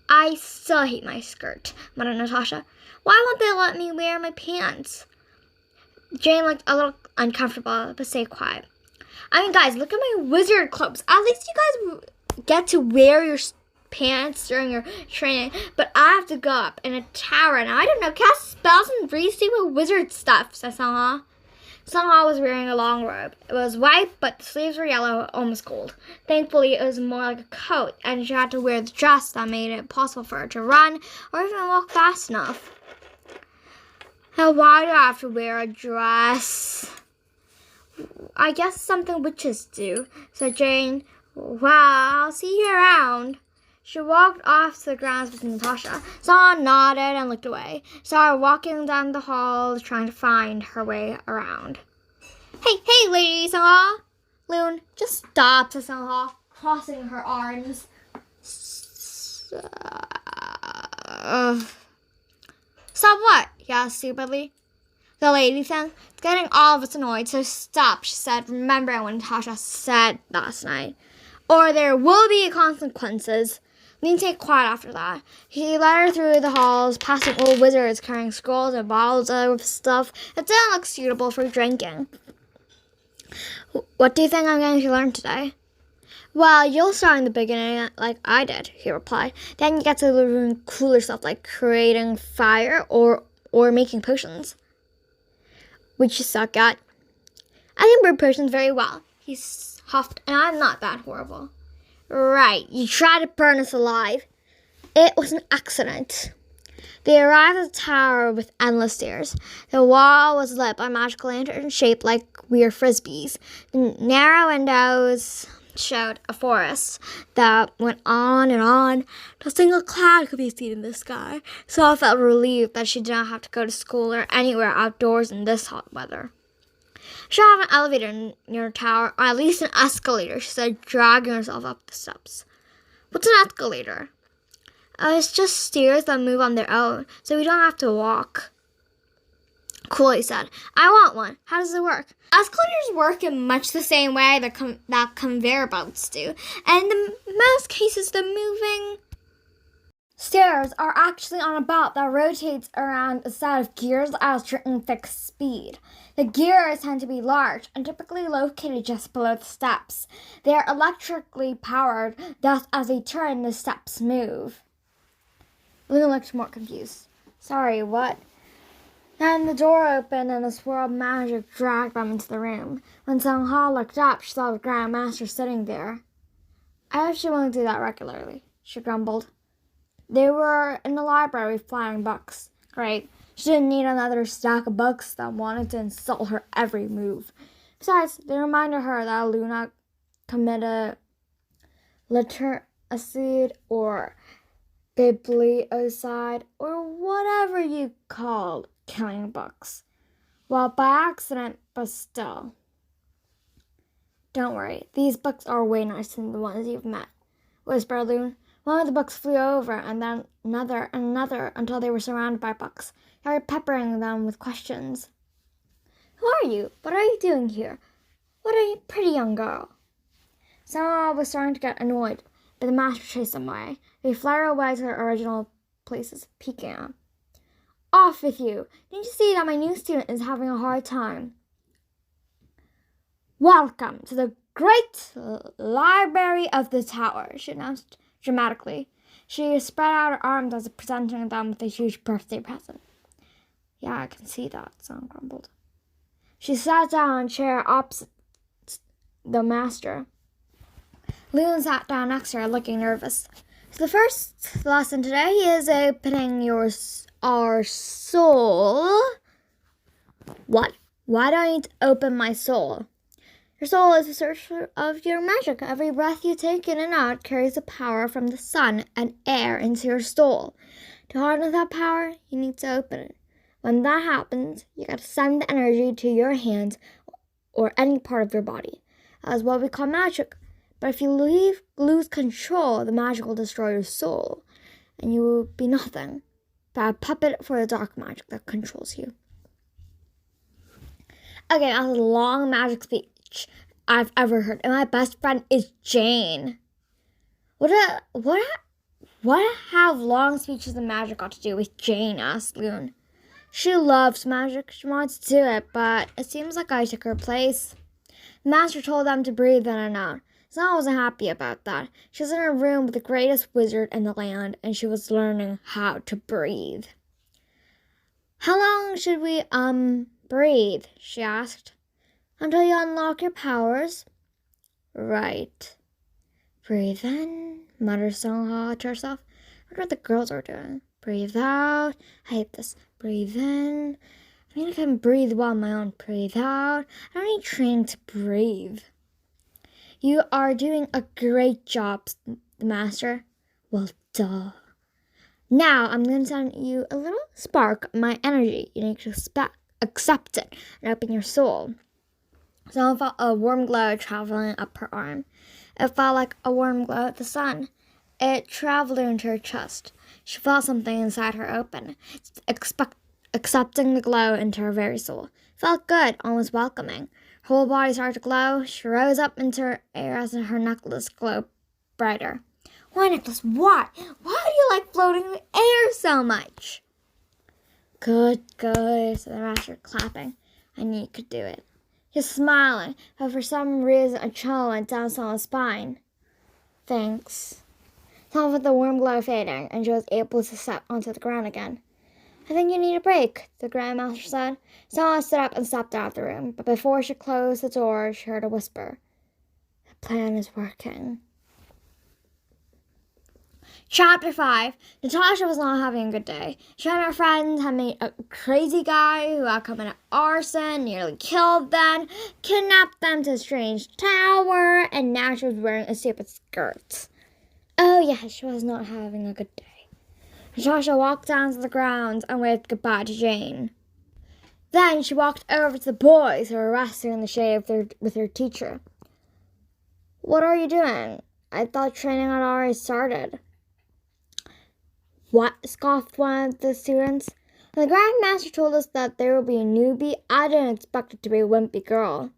I still hate my skirt, muttered Natasha. Why won't they let me wear my pants? Jane looked a little uncomfortable, but stayed quiet. I mean, guys, look at my wizard clothes. At least you guys get to wear your pants during your training, but I have to go up in a tower and I don't know, cast spells and read secret wizard stuff, said Sangha. Sangha was wearing a long robe. It was white, but the sleeves were yellow, almost gold. Thankfully, it was more like a coat, and she had to wear the dress that made it possible for her to run or even walk fast enough. Now, why do I have to wear a dress? I guess something witches do, said Jane. Well, I'll see you around. She walked off to the grounds with Natasha. Saw nodded and looked away. Saw her walking down the hall, trying to find her way around. Hey, lady, Sangha. Loon, just stop, said Sangha, crossing her arms. Stop what? He asked stupidly. The lady then, it's getting all of us annoyed, so stop, she said, remembering what Natasha said last night. Or there will be consequences. Lean stayed quiet after that. He led her through the halls, passing old wizards carrying scrolls and bottles of stuff that didn't look suitable for drinking. What do you think I'm going to learn today? Well, you'll start in the beginning like I did, he replied. Then you get to learn cooler stuff like creating fire or making potions. Which you suck at. I can brew potions very well, he huffed, and I'm not that horrible. Right, you tried to burn us alive. It was an accident. They arrived at the tower with endless stairs. The wall was lit by magical lanterns shaped like weird frisbees. The narrow windows showed a forest that went on and on. Not a single cloud could be seen in the sky. So I felt relieved that she did not have to go to school or anywhere outdoors in this hot weather. Should have an elevator near the tower, or at least an escalator, she said, dragging herself up the steps. What's an escalator? It's just stairs that move on their own, so we don't have to walk. Cool, he said. I want one. How does it work? Escalators work in much the same way that conveyor belts do, and in most cases, the moving stairs are actually on a belt that rotates around a set of gears at a certain fixed speed. The gears tend to be large and typically located just below the steps. They are electrically powered, thus as they turn, the steps move. Luna looked more confused. Sorry, what? Then the door opened and a swirl of magic dragged them into the room. When Sungha looked up, she saw the Grand Master sitting there. I hope she won't do that regularly, she grumbled. They were in the library flying books. Great. She didn't need another stack of books that wanted to insult her every move. Besides, they reminded her that Luna committed literacide or bibliocide or whatever you called killing books. Well, by accident, but still. Don't worry, these books are way nicer than the ones you've met, whispered Luna. One of the books flew over, and then another and another, until they were surrounded by books. They were peppering them with questions. Who are you? What are you doing here? What a pretty young girl. Sungha was starting to get annoyed, but the master chased them away. They fluttered away to their original places, peeking at him. Off with you! Didn't you see that my new student is having a hard time? Welcome to the great library of the tower, she announced dramatically. She spread out her arms as if presenting them with a huge birthday present. Yeah, I can see that, Sungha grumbled. She sat down on a chair opposite the master. Luna sat down next to her, looking nervous. So the first lesson today is opening our soul. What? Why do I need to open my soul? Your soul is the source of your magic. Every breath you take in and out carries the power from the sun and air into your soul. To harness that power, you need to open it. When that happens, you got to send the energy to your hands or any part of your body. That is what we call magic. But if you lose control, the magic will destroy your soul, and you will be nothing but a puppet for the dark magic that controls you. Okay, that's a long magic speech I've ever heard, and my best friend is Jane. What have long speeches and magic got to do with Jane? Asked Luna. She loves magic. She wants to do it, but it seems like I took her place. The master told them to breathe in and out. Sungha wasn't happy about that. She was in her room with the greatest wizard in the land, and she was learning how to breathe. How long should we, breathe? She asked. Until you unlock your powers. Right. Breathe in, muttered Sungha to herself. I wonder what the girls are doing. Breathe out. I hate this. Breathe in. I mean, I can breathe well on my own. Breathe out. I don't need training to breathe. You are doing a great job, the master. Well, duh. Now, I'm going to send you a little spark of my energy. You need to accept it and open your soul. Someone felt a warm glow traveling up her arm. It felt like a warm glow at the sun. It traveled into her chest. She felt something inside her open, accepting the glow into her very soul. It felt good, almost welcoming. Her whole body started to glow. She rose up into her air as her necklace glowed brighter. Why, necklace? Why? Why do you like floating in the air so much? Good, said the master, clapping. I knew you could do it. He was smiling, but for some reason a chill went down Sungha's spine. Thanks. Sungha felt the warm glow fading, and she was able to step onto the ground again. I think you need a break, the Grand Master said. Sungha stood up and stepped out of the room, but before she closed the door, she heard a whisper. The plan is working. Chapter 5. Natasha was not having a good day. She and her friends had met a crazy guy who had committed arson, nearly killed them, kidnapped them to a strange tower, and now she was wearing a stupid skirt. Oh yes, she was not having a good day. Natasha walked down to the grounds and waved goodbye to Jane. Then she walked over to the boys who were resting in the shade with her teacher. "What are you doing? I thought training had already started." "What?" scoffed one of the students. "The Grand Master told us that there will be a newbie. I didn't expect it to be a wimpy girl."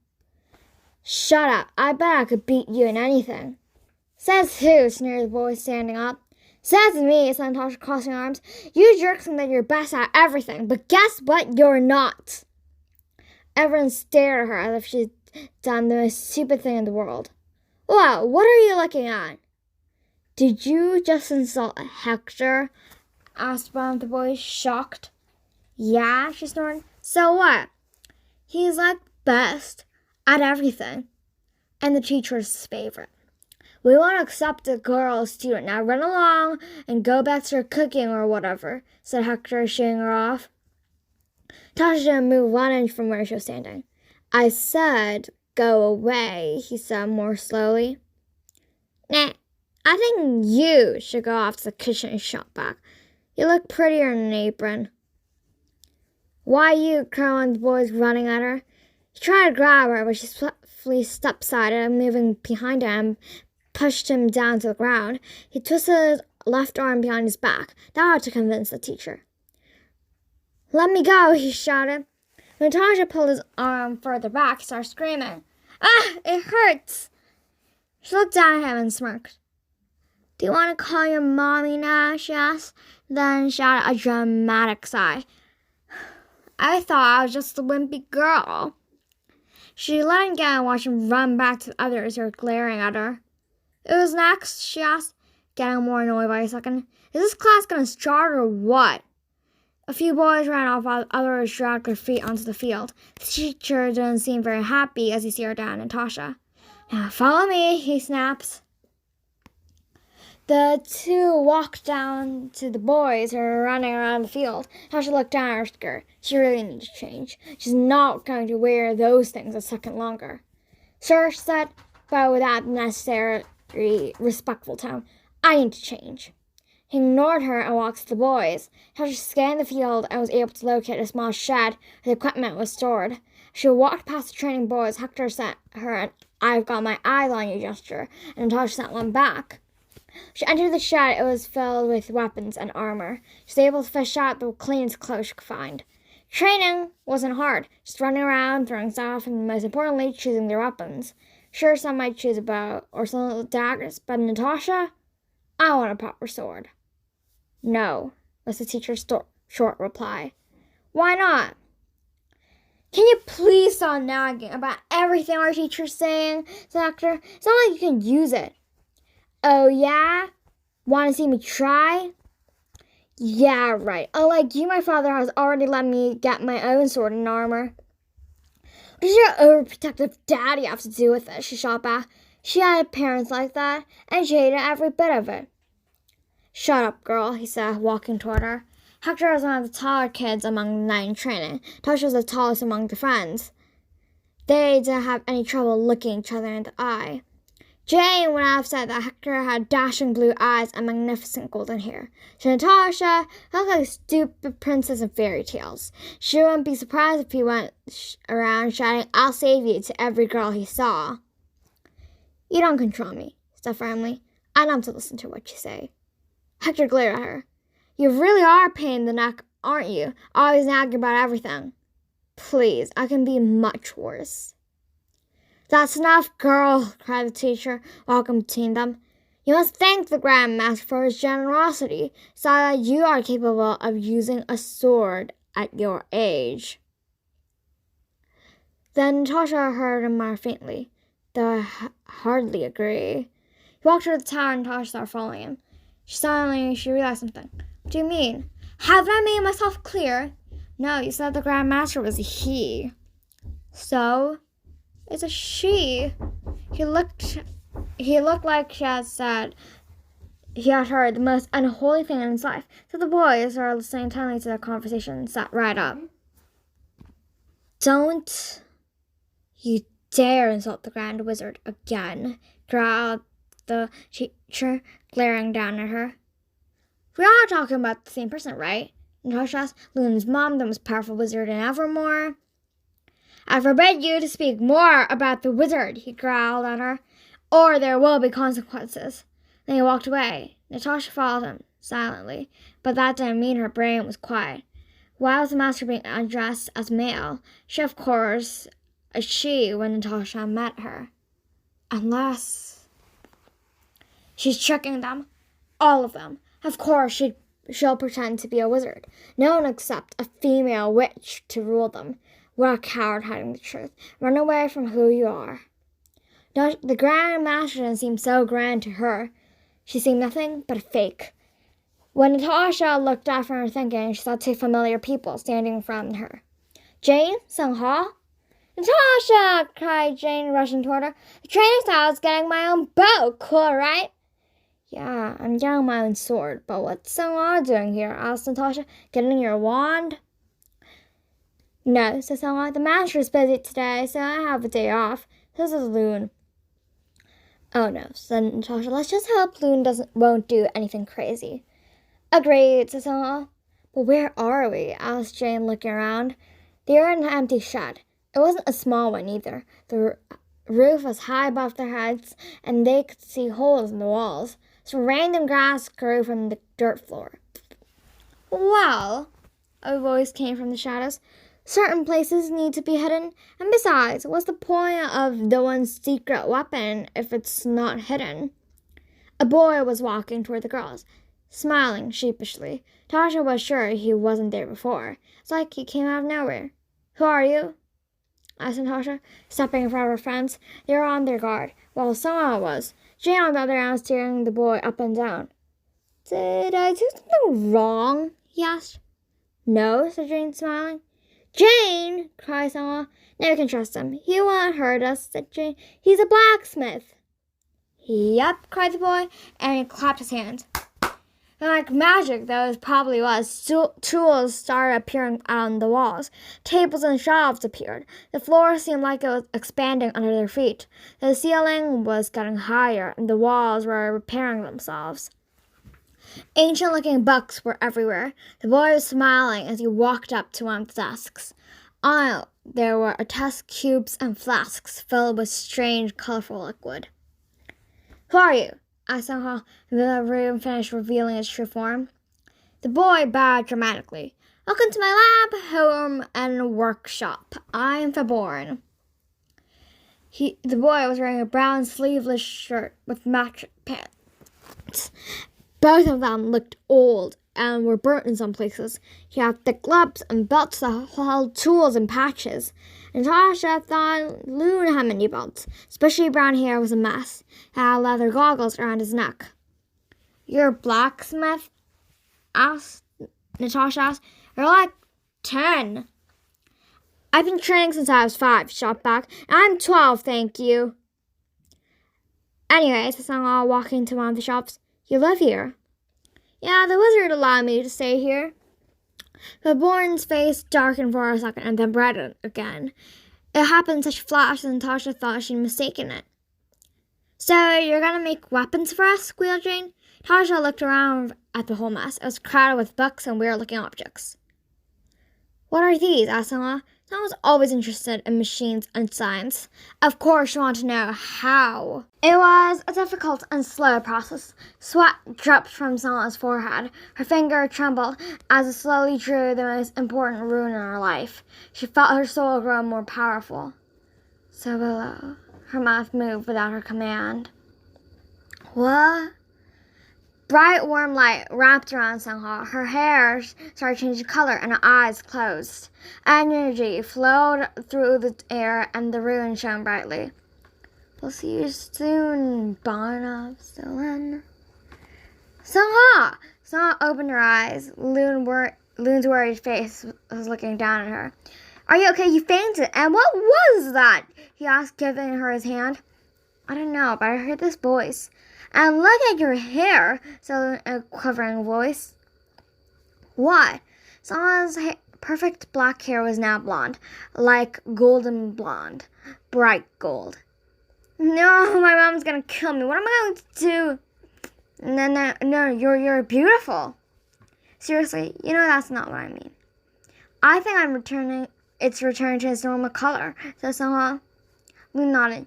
"Shut up. I bet I could beat you in anything." "Says who?" sneered the boy, standing up. "Says me," said Natasha, crossing arms. "You jerks think that you're best at everything, but guess what? You're not." Everyone stared at her as if she'd done the most stupid thing in the world. "Well, what are you looking at?" "Did you just insult Hector?" asked one of the boys, shocked. "Yeah," she snorted. "So what? He's like best at everything, and the teacher's favorite. We won't accept a girl student. Now run along and go back to your cooking or whatever," said Hector, shooing her off. Tasha didn't move 1 inch from where she was standing. "I said go away," he said more slowly. "Nah, I think you should go off to the kitchen and shop back. You look prettier in an apron." "Why you?" cried one of the boys, running at her. He tried to grab her, but she swiftly stepped aside and, moving behind him, pushed him down to the ground. He twisted his left arm behind his back. That ought to convince the teacher. "Let me go," he shouted. When Natasha pulled his arm further back, he started screaming. "Ah, it hurts!" She looked down at him and smirked. "Do you want to call your mommy now?" she asked, then shouted a dramatic sigh. "I thought I was just a wimpy girl." She let him go and watched him run back to the others who were glaring at her. "Who's next?" she asked, getting more annoyed by the second. "Is this class going to start or what?" A few boys ran off while others dragged their feet onto the field. The teacher didn't seem very happy as he stared down at Natasha. "Now follow me," he snaps. The two walked down to the boys who were running around the field. Natasha looked down at her skirt. She really needs to change. She's not going to wear those things a second longer. "Sir," she said, but without the necessary respectful tone, "I need to change." He ignored her and walked to the boys. Natasha scanned the field and was able to locate a small shed where the equipment was stored. She walked past the training boys. Hector sent her an "I've got my eyes on you" gesture, and Natasha sent one back. She entered the shed. It was filled with weapons and armor. She was able to fish out the cleanest clothes she could find. Training wasn't hard, just running around, throwing stuff, and most importantly, choosing their weapons. Sure, some might choose a bow or some little daggers, but Natasha, "I want a proper sword." "No," was the teacher's short reply. "Why not?" "Can you please stop nagging about everything our teacher's saying?" said Hector. "It's not like you can use it." "Oh, yeah? Want to see me try?" "Yeah, right. Unlike you, my father has already let me get my own sword and armor." "What does your overprotective daddy have to do with it?" she shot back. "She had parents like that, and she hated every bit of it." "Shut up, girl," he said, walking toward her. Hector was one of the taller kids among the 9 in training. Tasha was the tallest among the friends. They didn't have any trouble looking each other in the eye. Jane would have said that Hector had dashing blue eyes and magnificent golden hair. To Natasha, he looked like a stupid princess in fairy tales. She wouldn't be surprised if he went around shouting, "I'll save you," to every girl he saw. "You don't control me," he said firmly. "I don't have to listen to what you say." Hector glared at her. "You really are a pain in the neck, aren't you? Always nagging about everything." "Please, I can be much worse." "That's enough, girl," cried the teacher, walking between them. "You must thank the Grand Master for his generosity, so that you are capable of using a sword at your age." Then Natasha heard him more faintly, though I hardly agree. He walked toward the tower and Natasha started following him. She realized something. "What do you mean? Haven't I made myself clear?" "No, you said the Grand Master was a he." "So? It's a she." He looked like she had said he had heard the most unholy thing in his life. So the boys, who were listening intently to their conversation, sat right up. "Don't you dare insult the Grand Wizard again," growled the teacher, glaring down at her. "We are talking about the same person, right?" Natasha asked. Loon's mom, the most powerful wizard in Evermore. I forbid you to speak more about the wizard, he growled at her, or there will be consequences. Then he walked away. Natasha followed him, silently, but that didn't mean her brain was quiet. Why was the master being addressed as male? She, of course, a she when Natasha met her. Unless she's tricking them. All of them. Of course she'll pretend to be a wizard. No one except a female witch to rule them. What a coward hiding the truth. Run away from who you are. The Grand Master didn't seem so grand to her. She seemed nothing but a fake. When Natasha looked up from her thinking, she saw two familiar people standing in front of her. Jane, Sung-ha. Natasha, cried Jane, rushing toward her. The training style is getting my own bow. Cool, right? Yeah, I'm getting my own sword, but what's Sung-ha doing here? Asked Natasha. Getting your wand? No, said Sung-ha. The master's busy today, so I have a day off. This is Loon. Oh no, said Natasha. Let's just hope Loon won't do anything crazy. Agreed, said Sung-ha. But where are we? Asked Jane, looking around. They were in an empty shed. It wasn't a small one either. The roof was high above their heads, and they could see holes in the walls. Some random grass grew from the dirt floor. Well, a voice came from the shadows. Certain places need to be hidden, and besides, what's the point of the one's secret weapon if it's not hidden? A boy was walking toward the girls, smiling sheepishly. Tasha was sure he wasn't there before. It's like he came out of nowhere. Who are you? Asked Natasha, stepping in front of her friends. They were on their guard, while someone was. Jane, on the other hand, staring the boy up and down. Did I do something wrong? He asked. No, said Jane, smiling. Jane, cried someone. Now we can trust him. He won't hurt us, said Jane. He's a blacksmith. Yep, cried the boy, and he clapped his hands. And like magic, though it probably was, tools started appearing on the walls. Tables and shelves appeared. The floor seemed like it was expanding under their feet. The ceiling was getting higher, and the walls were repairing themselves. Ancient-looking books were everywhere. The boy was smiling as he walked up to one of the desks. On it, there were test cubes and flasks filled with strange, colorful liquid. Who are you? Asked Sung-ha, and the room finished revealing its true form. The boy bowed dramatically. Welcome to my lab, home, and workshop. I am Faborn. The boy was wearing a brown sleeveless shirt with matching pants. Both of them looked old and were burnt in some places. He had thick gloves and belts that held tools and patches. Natasha thought Loon had many belts, especially brown hair was a mess. He had leather goggles around his neck. You're a blacksmith? Natasha asked. You're like 10. I've been training since I was 5, she shot back. I'm 12, thank you. Anyway, said Sung-ha, walking to one of the shops. You live here? Yeah, the wizard allowed me to stay here. Faborn's face darkened for a second and then brightened again. It happened in such a flash that Natasha thought she'd mistaken it. So, you're gonna make weapons for us? Squealed Jane. Natasha looked around at the whole mess. It was crowded with books and weird-looking objects. What are these? Asked Sung-ha. I was always interested in machines and science. Of course, she wanted to know how. It was a difficult and slow process. Sweat dripped from Sung-ha's forehead. Her finger trembled as it slowly drew the most important rune in her life. She felt her soul grow more powerful. So below, her mouth moved without her command. What? Bright, warm light wrapped around Sung-ha. Her hair started changing color and her eyes closed. Energy flowed through the air and the rune shone brightly. We'll see you soon, Barn of Stillen. Sung-ha! Sung-ha opened her eyes. Loon's worried face was looking down at her. Are you okay? You fainted. And what was that? He asked, giving her his hand. I don't know, but I heard this voice. And look at your hair, said a quivering voice. What? Sung-ha's perfect black hair was now blonde, like golden blonde, bright gold. No, my mom's gonna kill me. What am I going to do? No, you're beautiful. Seriously, you know that's not what I mean. I think it's returning to its normal color, said Sungha. Loon nodded.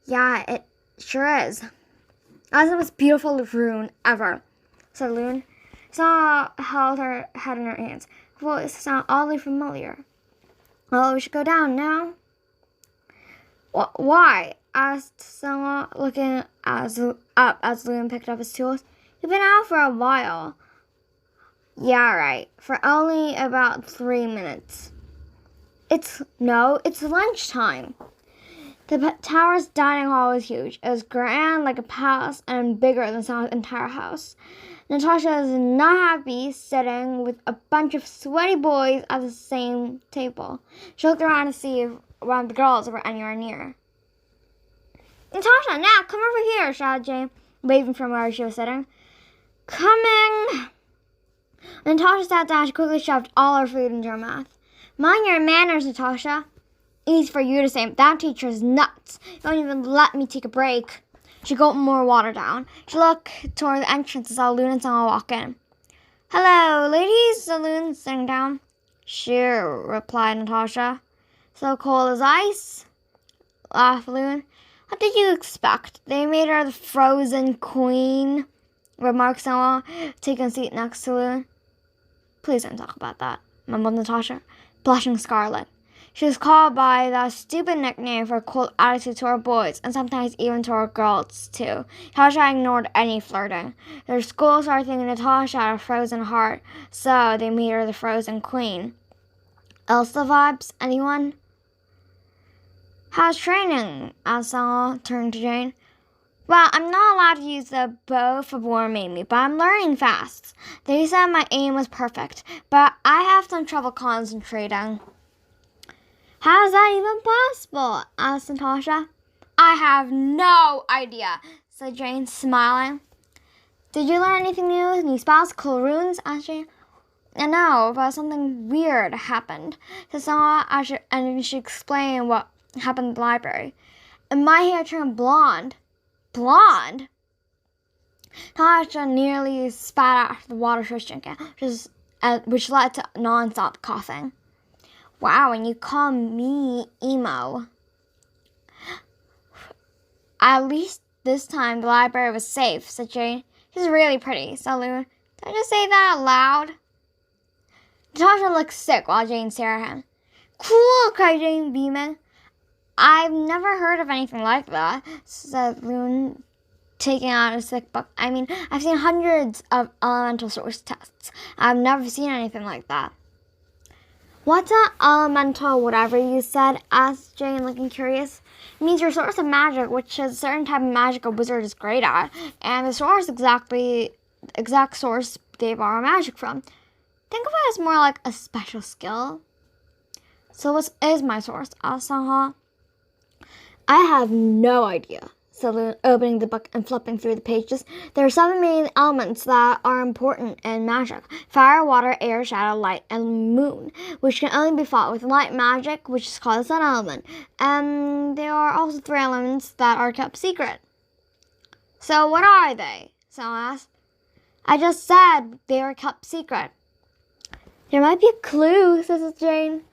Yeah, it sure is. That's the most beautiful rune ever, said Loon. Sungha held her head in her hands. Her voice sounded oddly familiar. Well, we should go down now. Why? Asked Sungha, looking up as Loon picked up his tools. You've been out for a while. Yeah, right. For only about 3 minutes. It's lunchtime. The tower's dining hall was huge. It was grand like a palace and bigger than Sungha's entire house. Natasha is not happy sitting with a bunch of sweaty boys at the same table. She looked around to see if one of the girls were anywhere near. Natasha, now come over here, shouted Jane, waving from where she was sitting. Coming! When Natasha sat down, she quickly shoved all her food into her mouth. Mind your manners, Natasha. Easy for you to say. That teacher's nuts. You don't even let me take a break. She gulped more water down. She looked toward the entrance and saw Loon and Sungha walk in. Hello, ladies, said Loon, sitting down. Sure, replied Natasha. So cold as ice? Laughed Loon. What did you expect? They made her the frozen queen, remarked Sungha, taking a seat next to Loon. Please don't talk about that, mumbled Natasha, blushing scarlet. She was called by that stupid nickname for a cold attitude to her boys, and sometimes even to her girls, too. Natasha ignored any flirting. Their school started thinking Natasha had a frozen heart, so they made her the frozen queen. Elsa vibes, anyone? How's training? asked Sungha, turning to Jane. Well, I'm not allowed to use the bow for War Mamie, but I'm learning fast. They said my aim was perfect, but I have some trouble concentrating. How's that even possible? asked Natasha. I have no idea, said Jane, smiling. Did you learn anything new? New spells, cool runes? asked Jane. I know, but something weird happened, said Sungha, and she explained what happened in the library. And my hair turned blonde. Blonde? Natasha nearly spat out the water she was drinking, which led to non-stop coughing. Wow, and you call me emo. At least this time the library was safe, said Jane. She's really pretty, said Loon. Did I just say that out loud? Natasha looked sick while Jane stared at him. Cool, cried Jane, beaming. I've never heard of anything like that, said Loon, taking out a sick book. I mean, I've seen hundreds of elemental source tests. I've never seen anything like that. What's an elemental whatever you said? Asked Jane, looking curious. It means your source of magic, which is a certain type of magic a wizard is great at, and the exact source they borrow magic from. Think of it as more like a special skill. So what is my source? Asked Sungha. I have no idea, said Loon, opening the book and flipping through the pages. There are 7 main elements that are important in magic. Fire, water, air, shadow, light, and moon, which can only be fought with light magic, which is called the sun element. And there are also 3 elements that are kept secret. So what are they? Someone asked. I just said they are kept secret. There might be a clue, says Jane.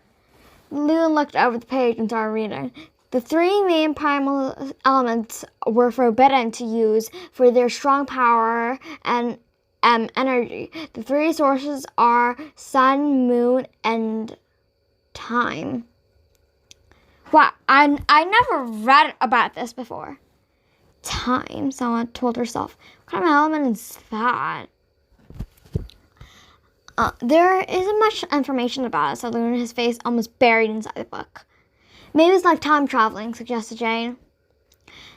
Loon looked over the page and started reading. The 3 main primal elements were forbidden to use for their strong power and energy. The 3 sources are sun, moon, and time. Wow, I never read about this before. Time, someone told herself. What kind of element is that? There isn't much information about it, said Loon, his face almost buried inside the book. Maybe it's like time traveling, suggested Jane.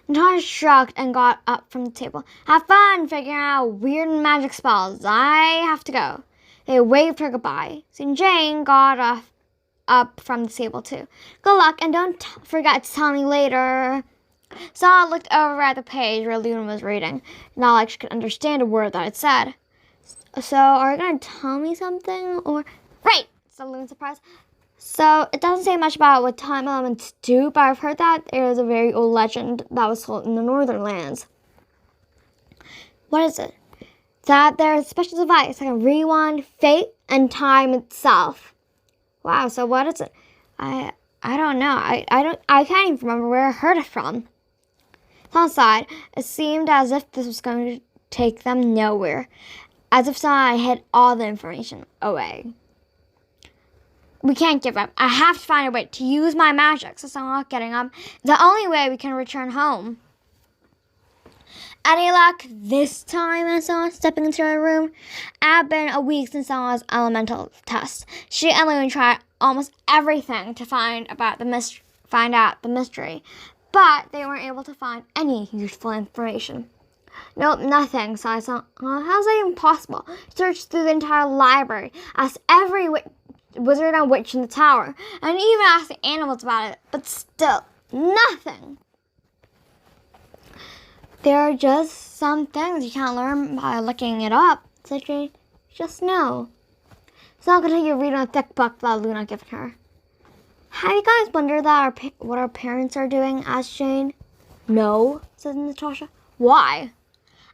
Natasha shrugged and got up from the table. Have fun figuring out weird magic spells. I have to go. They waved her goodbye. Soon Jane got up from the table too. Good luck, and don't forget to tell me later. Saw looked over at the page where Loon was reading, not like she could understand a word that it said. So, are you going to tell me something? Or right, said Loon, surprised. So, it doesn't say much about what time elements do, but I've heard that there is a very old legend that was told in the northern lands. What is it? that there's a special device that can rewind fate and time itself. Wow, so what is it? I don't know. I can't even remember where I heard it from. Outside, it seemed as if this was going to take them nowhere, as if someone hid all the information away. We can't give up. I have to find a way to use my magic, so someone getting up. The only way we can return home. Any luck this time? I saw stepping into her room. It had been a week since Sawa's elemental test. She and Loon tried almost everything to find out the mystery, but they weren't able to find any useful information. Nope, nothing. So I thought, how's that even possible? Searched through the entire library, asked every wizard and witch in the tower, and even asked the animals about it, but still, nothing. There are just some things you can't learn by looking it up, said Jane. Just know. So I'll continue reading a thick book that Luna given her. Have you guys wondered what our parents are doing? Asked Jane. No, said Natasha. Why?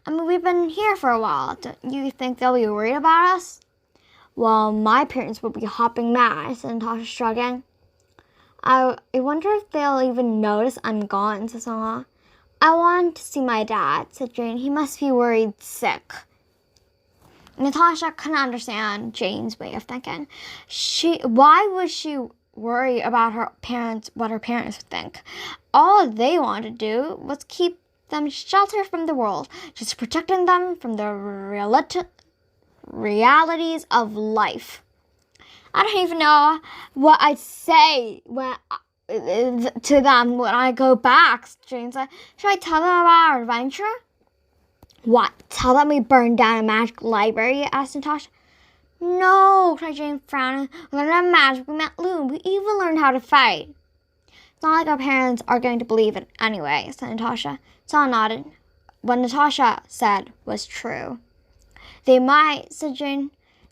I mean, we've been here for a while. Don't you think they'll be worried about us? Well, my parents will be hopping mad, said Natasha, shrugging. I wonder if they'll even notice I'm gone, said Sangha. I want to see my dad, said Jane. He must be worried sick. Natasha couldn't understand Jane's way of thinking. Why would she worry about what her parents would think? All they wanted to do was keep them sheltered from the world, just protecting them from the realities of life. I don't even know what I'd say to them when I go back, Jane said. Should I tell them about our adventure? What? Tell them we burned down a magic library? Asked Natasha. No, cried Jane, frowning. We learned how magic. We met Loon. We even learned how to fight. It's not like our parents are going to believe it anyway, said Natasha. Saul nodded. What Natasha said was true. They might, said Jane.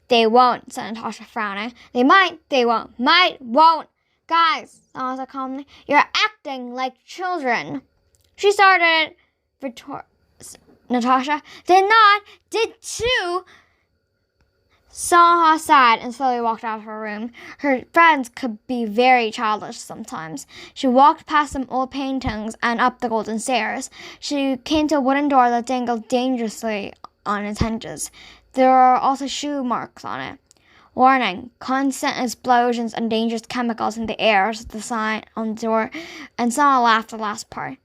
They won't, said Natasha, frowning. They might, they won't. Might, won't. Guys, Saul said calmly, you're acting like children. She started, Natasha. Did not, did too. Saw sighed and slowly walked out of her room. Her friends could be very childish sometimes. She walked past some old paintings and up the golden stairs. She came to a wooden door that dangled dangerously on its hinges. There were also shoe marks on it. Warning, constant explosions and dangerous chemicals in the air, said the sign on the door, and Saw laughed at the last part.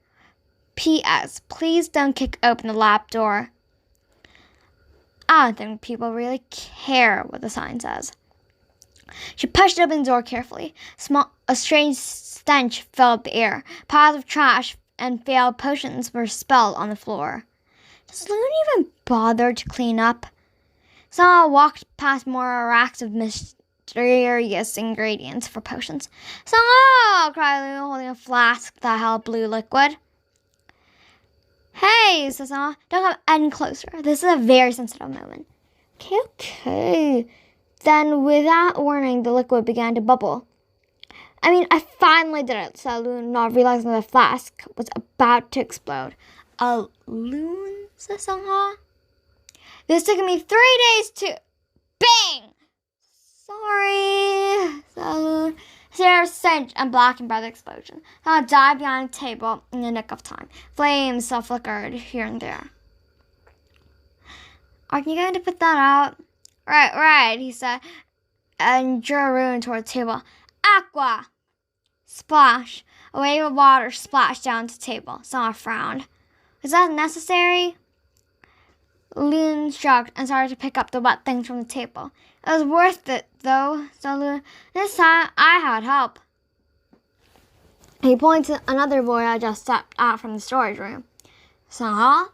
P.S. Please don't kick open the lab door. I don't think people really care what the sign says. She pushed open the door carefully. A strange stench filled the air. Piles of trash and failed potions were spilled on the floor. Does Loon even bother to clean up? Saw walked past more racks of mysterious ingredients for potions. Saw! Cried Loon, holding a flask that held blue liquid. Hey, said Saw, don't come any closer. This is a very sensitive moment. Okay. Then, without warning, the liquid began to bubble. I mean, I finally did it, said Loon, not realizing the flask was about to explode. A loon, said Sangha. This took me 3 days to... Bang! Sorry, said Loon. Sarah singed and blackened by the explosion. Sangha dived behind a table in the nick of time. Flames still flickered here and there. Aren't you going to put that out? Right, he said, and drew a ruin toward the table. Aqua! Splash. A wave of water splashed down the table. Sangha frowned. Was that necessary? Loon shrugged and started to pick up the wet things from the table. It was worth it, though, said Loon. This time I had help. He pointed to another boy I just stepped out from the storage room. Sangha?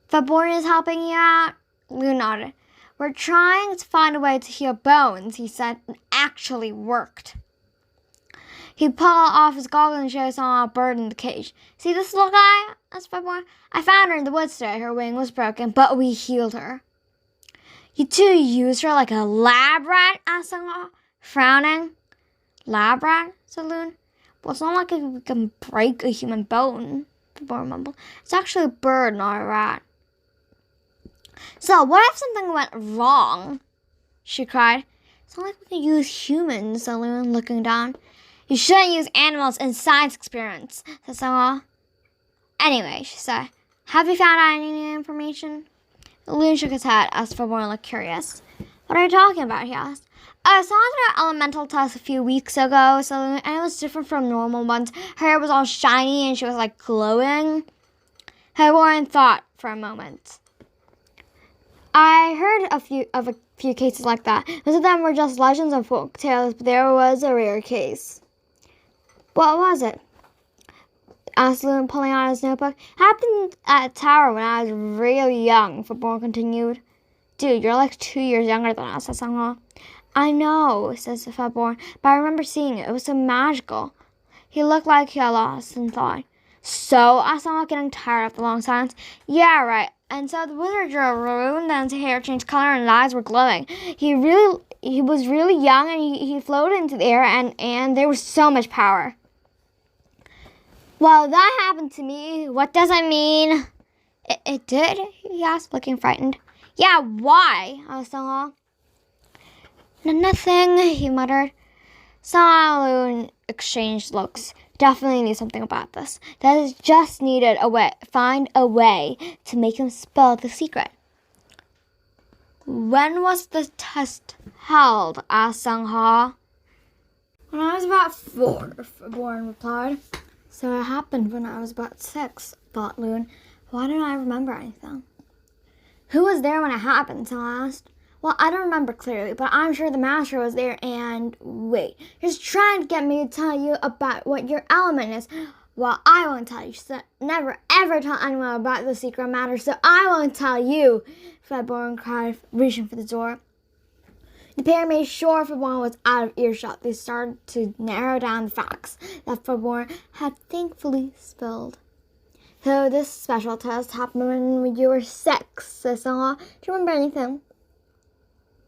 The boy is helping you out? Loon nodded. We're trying to find a way to heal bones, he said. It actually worked. He pulled off his goggles and showed Sangha a bird in the cage. See this little guy? Asked the boy. I found her in the woods today. Her wing was broken, but we healed her. You two used her like a lab rat? Asked Sangha, frowning. Lab rat? Said Loon. Well, it's not like we can break a human bone, the boy mumbled. It's actually a bird, not a rat. So, what if something went wrong? She cried. It's not like we can use humans, said Loon, looking down. You shouldn't use animals in science experiments, said Sungha. Anyway, she said, have you found out any new information? Loon shook his head as Faborn looked curious. What are you talking about? He asked. I saw her elemental test a few weeks ago, so and it was different from normal ones. Her hair was all shiny and she was like glowing. Faborn thought for a moment. I heard of a few cases like that. Most of them were just legends and folk tales, but there was a rare case. What was it? Asked Loon, pulling out his notebook. Happened at a tower when I was really young, Faborn continued. Dude, you're like 2 years younger than us, said Sungha. I know, says Faborn, but I remember seeing it. It was so magical. He looked like he had lost in thought. So, asked Sungha, getting tired of the long silence. Yeah, right. And so the wizard drew a rune, then his hair changed color and his eyes were glowing. He was really young and he floated into the air and there was so much power. Well, that happened to me. What does it mean? It did? He asked, looking frightened. Yeah, why? Asked Sungha. Nothing, he muttered. Sungha and Loon exchanged looks. Definitely knew something about this. They just needed find a way to make him spill the secret. When was the test held? Asked Sungha. When I was about 4, Faborn replied. So it happened when I was about 6, thought Loon. Why don't I remember anything? Who was there when it happened? Sungha asked. Well, I don't remember clearly, but I'm sure the master was there and... Wait, he's trying to get me to tell you about what your element is. Well, I won't tell you. So never, ever tell anyone about the secret matter, so I won't tell you, Faborn cried, reaching for the door. The pair made sure Faborn was out of earshot. They started to narrow down the facts that Faborn had thankfully spilled. So this special test happened when you were 6, said Sungha. Do you remember anything?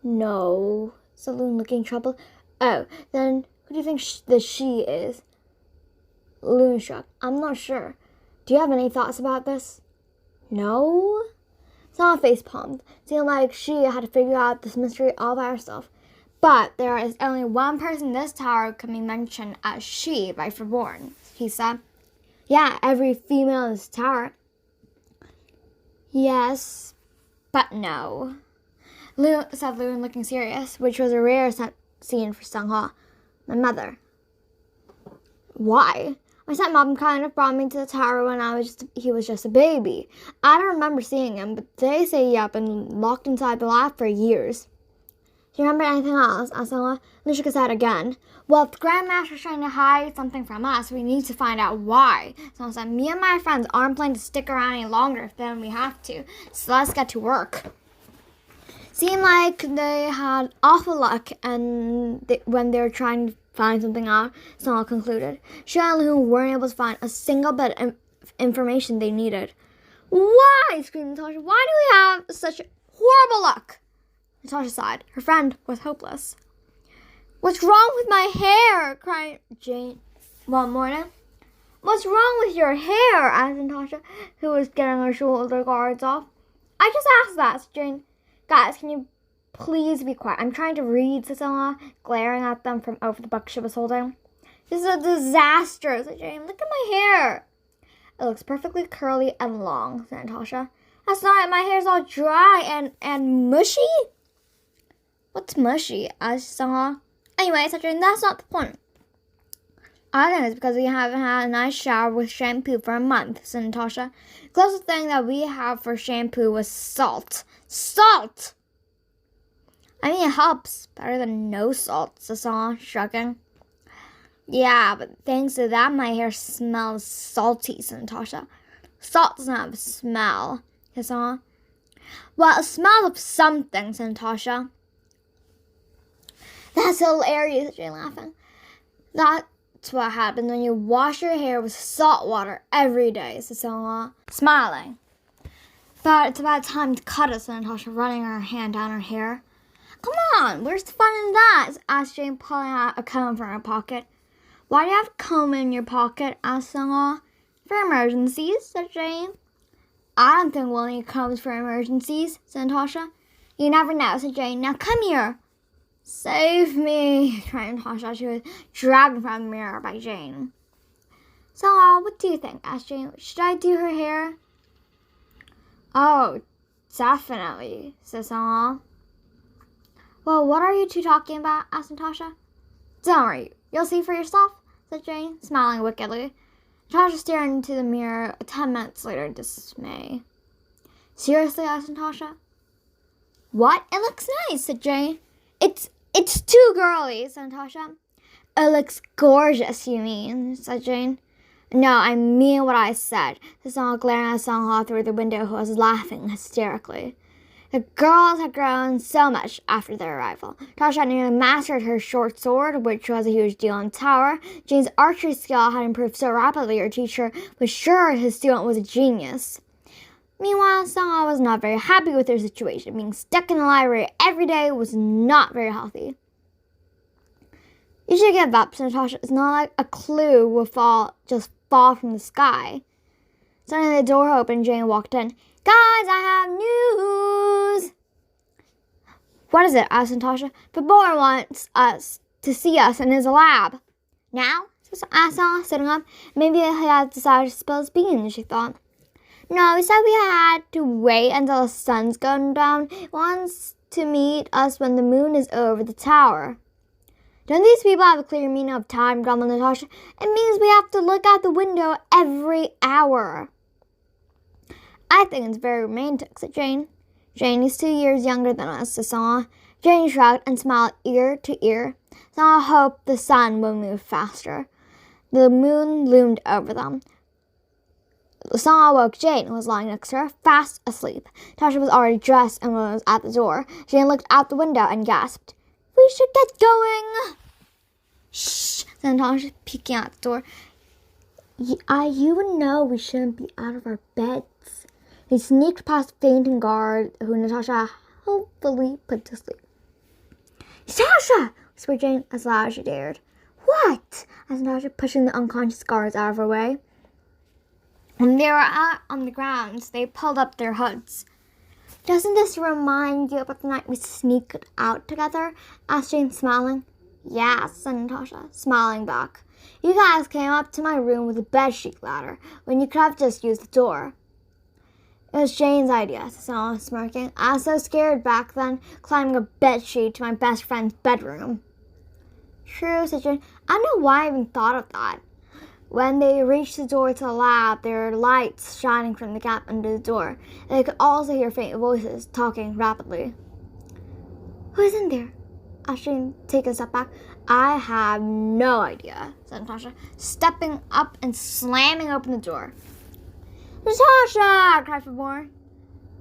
No, said Loon, looking troubled. Oh, then who do you think the she is? Loon shook. I'm not sure. Do you have any thoughts about this? No? Sungha face palmed, seemed like she had to figure out this mystery all by herself. But there is only one person in this tower who can be mentioned as she by Faborn, he said. Yeah, every female in this tower. Yes, but no. Said Loon, looking serious, which was a rare scene for Sungha. My mother. Why? My stepmom kind of brought me to the tower when he was just a baby. I don't remember seeing him, but they say he had been locked inside the lab for years. Do you remember anything else? Asked Sungha. Loon shook his head again. Well, if the Grandmaster's trying to hide something from us, we need to find out why. Sungha said, me and my friends aren't planning to stick around any longer than we have to, so let's get to work. Seemed like they had awful luck when they were trying to find something out, Sungha concluded. She and Loon weren't able to find a single bit of information they needed. Why? Screamed Natasha. Why do we have such horrible luck? Natasha sighed. Her friend was hopeless. What's wrong with my hair? Cried Jane one morning. What's wrong with your hair? Asked Natasha, who was getting her shoulder guards off. I just asked that, said Jane. Guys, can you please be quiet? I'm trying to read, said Sungha, glaring at them from over the book she was holding. This is a disaster, said Jane. Look at my hair. It looks perfectly curly and long, said Natasha. That's not it. My hair's all dry and mushy. What's mushy? Asked Sungha. Anyway, said Jane, that's not the point. I think it's because we haven't had a nice shower with shampoo for a month, said Natasha. The closest thing that we have for shampoo was salt. Salt! I mean, it helps. Better than no salt, said Sungha, shrugging. Yeah, but thanks to that, my hair smells salty, said Natasha. Salt doesn't have a smell, said Sungha. Well, it smells of something, said Natasha. That's hilarious, said Jane, laughing. That's what happens when you wash your hair with salt water every day, said Sungha, smiling. But it's about time to cut it, said Natasha, running her hand down her hair. Come on, where's the fun in that? Asked Jane, pulling out a comb from her pocket. Why do you have a comb in your pocket? Asked Sungha. For emergencies, said Jane. I don't think Willie comes for emergencies, said Natasha. You never know, said Jane. Now come here. Save me, cried Natasha. She was dragged from the mirror by Jane. So, what do you think? Asked Jane. Should I do her hair? Oh, definitely, said Song. Well, what are you two talking about? Asked Natasha. Don't worry, you'll see for yourself, said Jane, smiling wickedly. Natasha stared into the mirror 10 minutes later in dismay. Seriously? Asked Natasha. What? It looks nice, said Jane. It's too girly, said Natasha. It looks gorgeous, you mean, said Jane. No, I mean what I said. The song glaring at Songhua through the window, who was laughing hysterically. The girls had grown so much after their arrival. Tasha had nearly mastered her short sword, which was a huge deal in the tower. Jane's archery skill had improved so rapidly her teacher was sure his student was a genius. Meanwhile, Songhua was not very happy with their situation. Being stuck in the library every day was not very healthy. You should give up, said Natasha. It's not like a clue will fall from the sky. Suddenly the door opened and Jane walked in. Guys, I have news! What is it? Asked Natasha. Babor wants us to see us in his lab. Now? Asked Sala, sitting up. Maybe he had decided to spill his beans, she thought. No, he said we had to wait until the sun's going down. He wants to meet us when the moon is over the tower. Don't these people have a clear meaning of time, grumbled Natasha? It means we have to look out the window every hour. I think it's very romantic, said Jane. Jane is 2 years younger than us, said Sala. Jane shrugged and smiled ear to ear. Sala hoped the sun would move faster. The moon loomed over them. Sala woke Jane, who was lying next to her, fast asleep. Tasha was already dressed and was at the door. Jane looked out the window and gasped. We should get going. Shh, said Natasha, peeking out the door. You would know we shouldn't be out of our beds. They sneaked past the fainting guard, who Natasha hopefully put to sleep. Natasha, whispered Jane as loud as she dared. What? Asked Natasha, pushing the unconscious guards out of her way. When they were out on the grounds, they pulled up their hoods. Doesn't this remind you about the night we sneaked out together? Asked Jane, smiling. Yes, said Natasha, smiling back. You guys came up to my room with a bedsheet ladder, when you could have just used the door. It was Jane's idea, said Sala, smirking. I was so scared back then, climbing a bedsheet to my best friend's bedroom. True, said Jane. I don't know why I even thought of that. When they reached the door to the lab, there were lights shining from the gap under the door. They could also hear faint voices talking rapidly. Who's in there? Asked Jane, taking a step back. I have no idea, said Natasha, stepping up and slamming open the door. Natasha! Cried Fabor.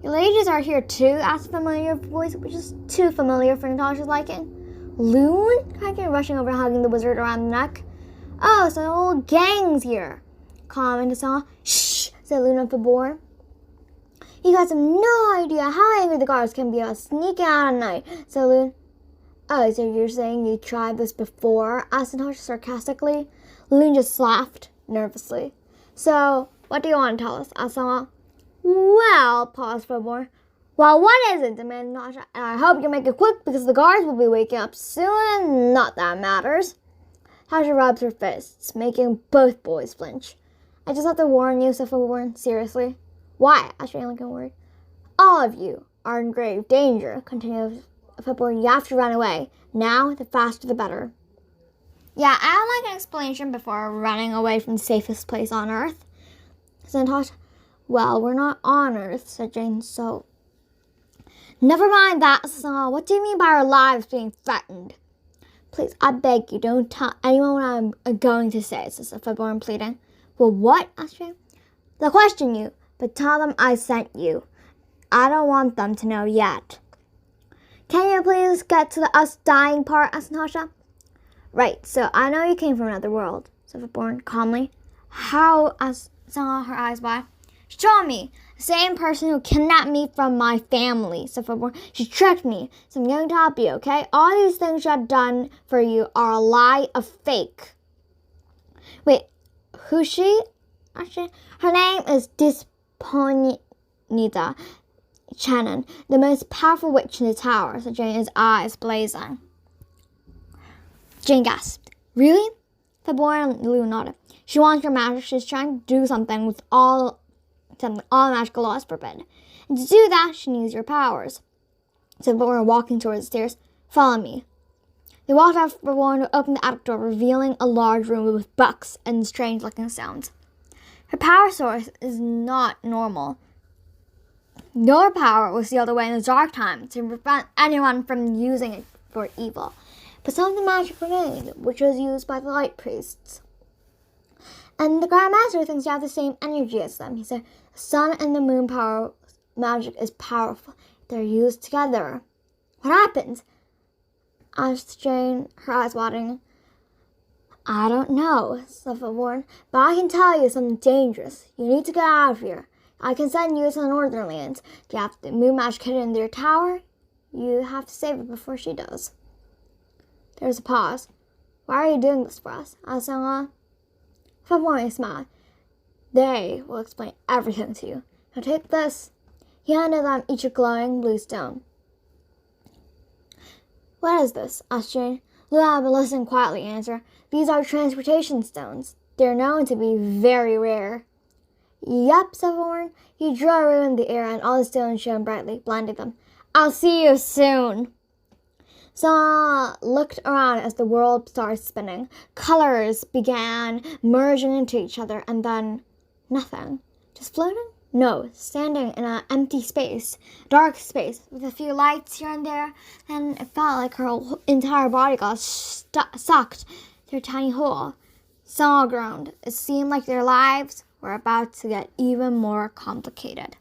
Your ladies are here too? Asked a familiar voice, which is too familiar for Natasha's liking. Loon? Cried Jane, rushing over and hugging the wizard around the neck. Oh, so the whole gang's here. Commented Sala. Shh, said Loon and Fabor. You guys have no idea how angry the guards can be about sneaking out at night, said Loon. Oh, so you're saying you tried this before? Asked Natasha sarcastically. Loon just laughed nervously. So, what do you want to tell us? Asked Sala. Well, paused Fabor. Well, what is it? Demanded Natasha. And I hope you make it quick because the guards will be waking up soon and not that matters. Tasha rubbed her fists, making both boys flinch. I just have to warn you, said Fabor, seriously. Why? Asked Jane, looking worried. All of you are in grave danger, continued Fabor. You have to run away. Now, the faster the better. Yeah, I would like an explanation before running away from the safest place on Earth, said Natasha. Well, we're not on Earth, said Jane, so... Never mind that, Sala. What do you mean by our lives being threatened? Please, I beg you, don't tell anyone what I'm going to say, said Fabor, pleading. Well, what? Asked Jane. They'll question you, but tell them I sent you. I don't want them to know yet. Can you please get to the us dying part? Asked Natasha. Right, so I know you came from another world, said Fabor calmly. How? Asked Sala, her eyes wide. Show me. The same person who kidnapped me from my family, said Fabor. She tricked me, so I'm going to help you, okay? All these things I've done for you are a lie, a fake. Wait, who's she? Actually, her name is Nita Shannon, the most powerful witch in the tower, said Jane, his eyes blazing. Jane gasped. Really? The boy and Lou nodded. She wants your magic. She's trying to do something with all magical laws forbid. And to do that, she needs your powers. So the boy walking towards the stairs. Follow me. They walked out the door and opened the attic door, revealing a large room with books and strange-looking sounds. Her power source is not normal. Your power was sealed away in the dark time to prevent anyone from using it for evil. But some of the magic remained, which was used by the light priests. And the Grand Master thinks you have the same energy as them. He said, the sun and the moon power magic is powerful. They're used together. What happens? Asked Jane, her eyes watering. I don't know, Suffolk warned, but I can tell you something dangerous. You need to get out of here. I can send you to the Northern Lands. Do you have the moon magic hidden in their tower? You have to save it before she does. There was a pause. Why are you doing this for us? Asked Young. February smiled. They will explain everything to you. Now take this. He handed them each a glowing blue stone. What is this? Asked Jane. Lou had been listening quietly and answered. These are transportation stones. They're known to be very rare. Yep, said Warren. He drew a ring in the air and all the stones shone brightly, blinding them. I'll see you soon. Sona looked around as the world started spinning. Colors began merging into each other, and then nothing. Just floating? No, standing in an empty space, dark space, with a few lights here and there, and it felt like her entire body got sucked through a tiny hole. Sona groaned. It seemed like their lives were about to get even more complicated.